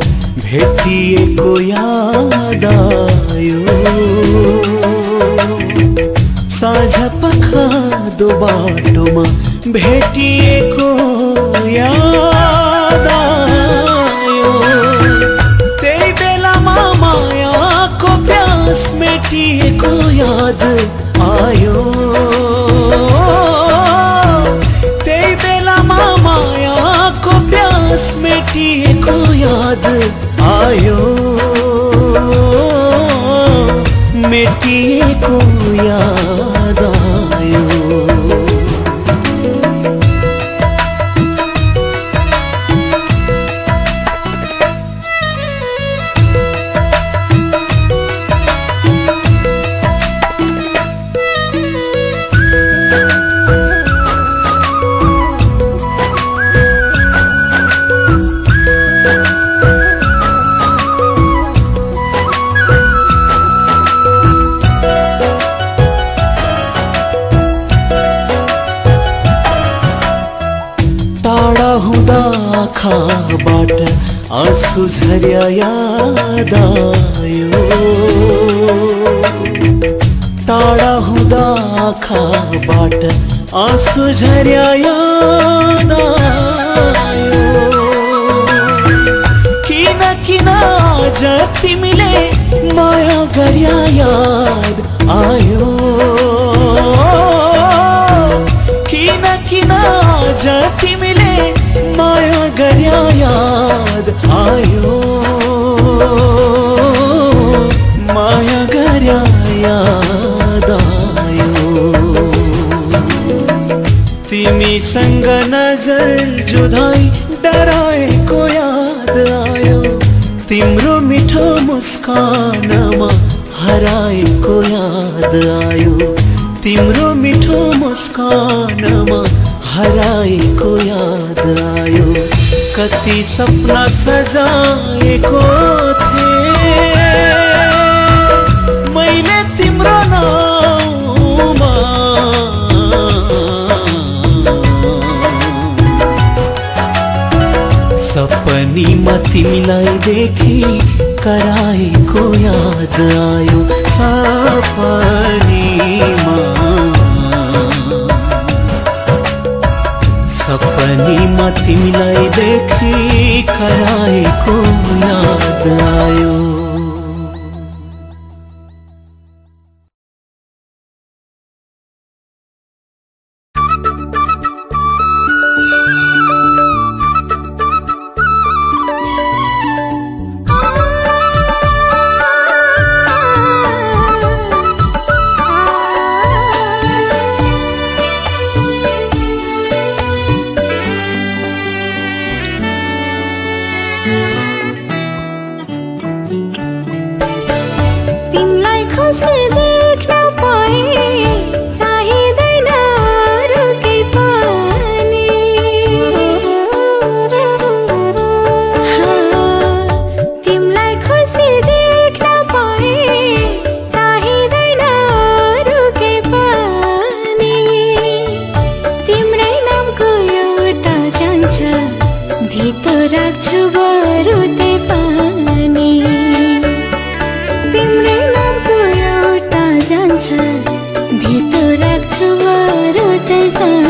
भेटिएको याद आयो साँझ पखर्दो बाटोमा भेटिएको याद आयो त्यही बेलामा मायाको प्यास मेटिएको याद आयो त्यही बेलामा मायाको प्यास मेटिएको याद आयो मेटिएको याद आयो आँखाबाट आँसु झर्या याद आयो टाढा हुँदा आँखाबाट आँसु झर्या याद आयो किन किन आज तिमीले माया गर्या याद आयो किन किन आज तिमीले माया गर्या याद आयो माया गर्या याद आयो तिमीसँग नजर जुधाई डराएको याद आयो तिम्रो मिठो मुस्कानमा हराएको याद आयो तिम्रो मिठो मुस्कानमा हराएको याद आयो कति सपना सजाएको थिए मैले तिम्रो नाउँमा सपनीमा तिमीलाई देखी कराएको याद आयो सपनीमा सपनीमा तिमीलाई देखी कराएको याद आयो रुँदै पनि तिम्रै नामको एउटा जान्छ धितो राख्छु म रुँदै पनि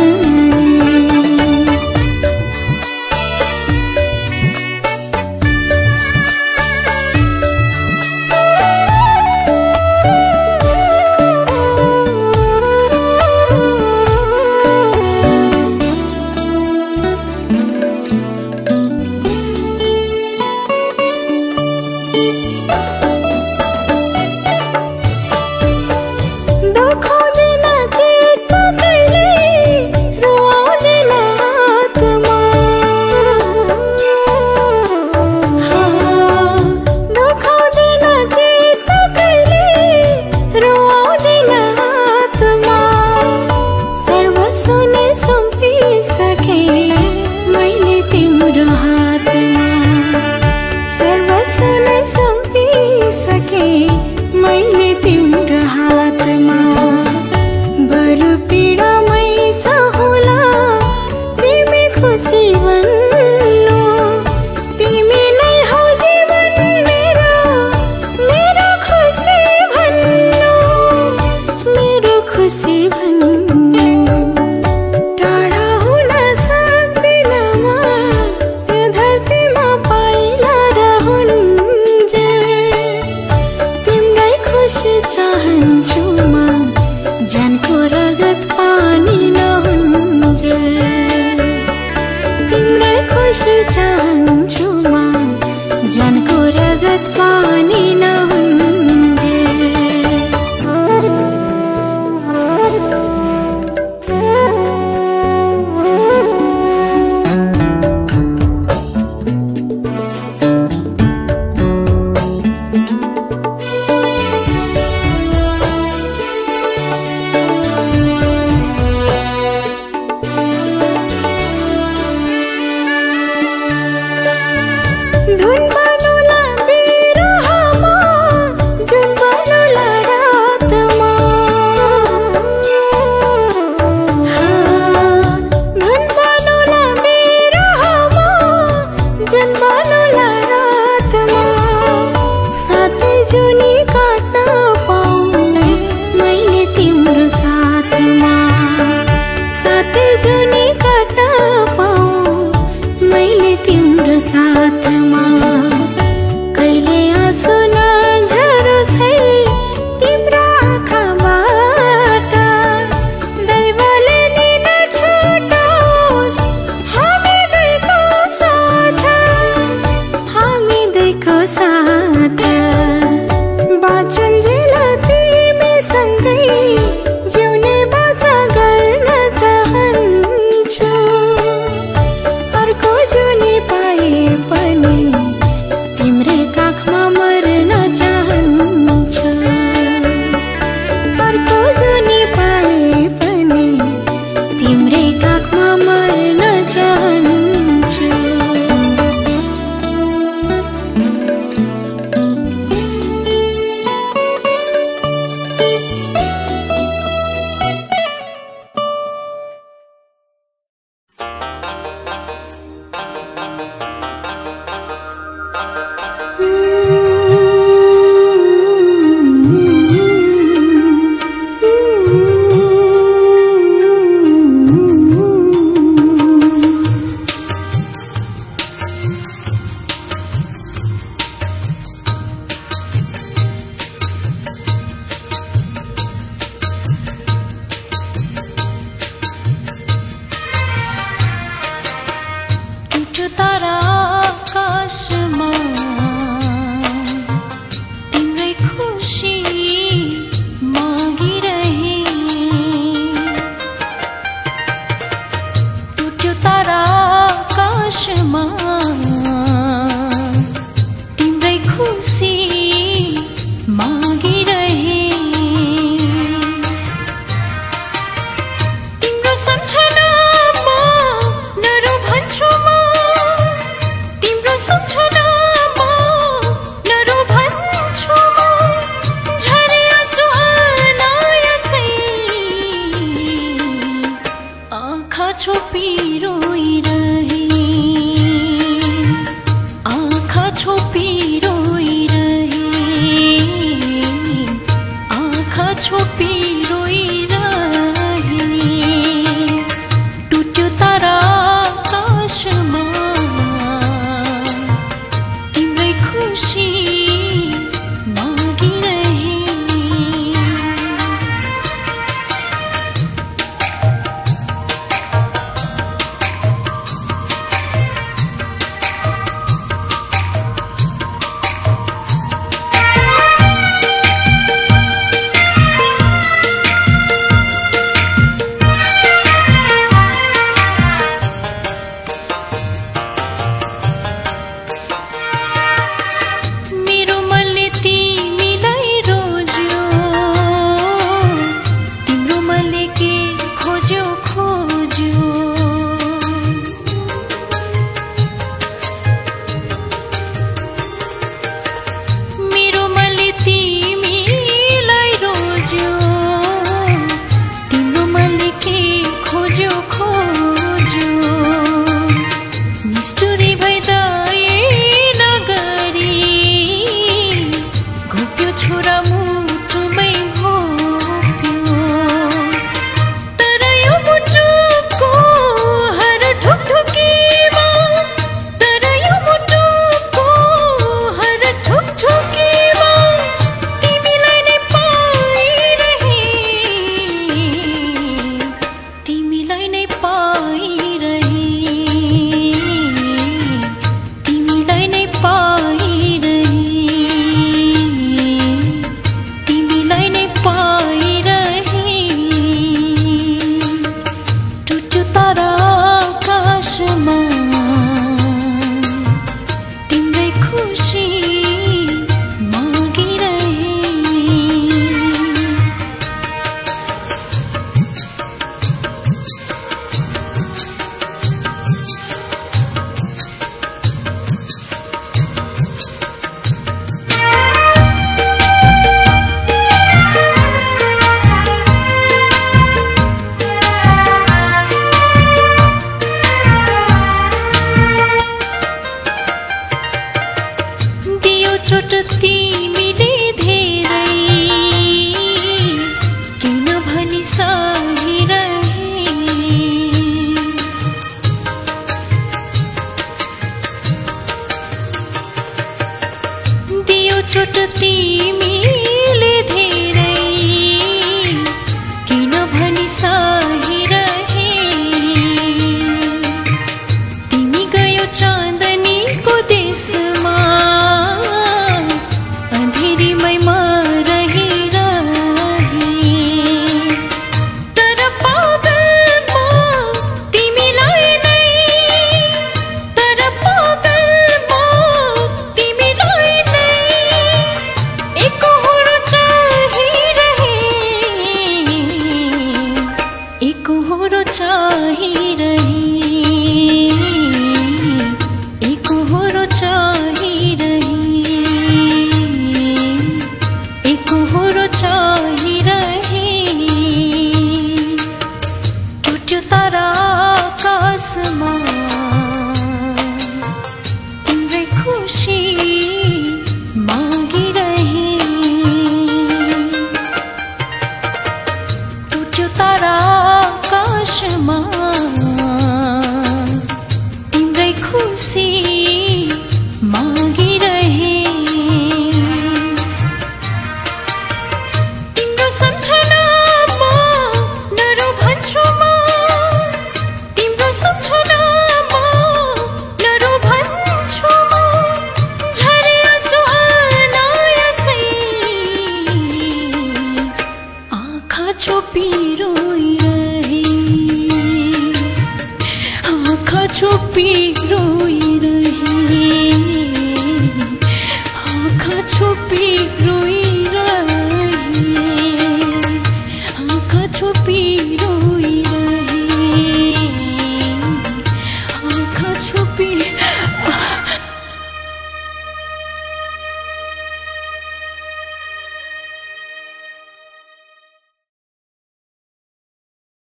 छुपी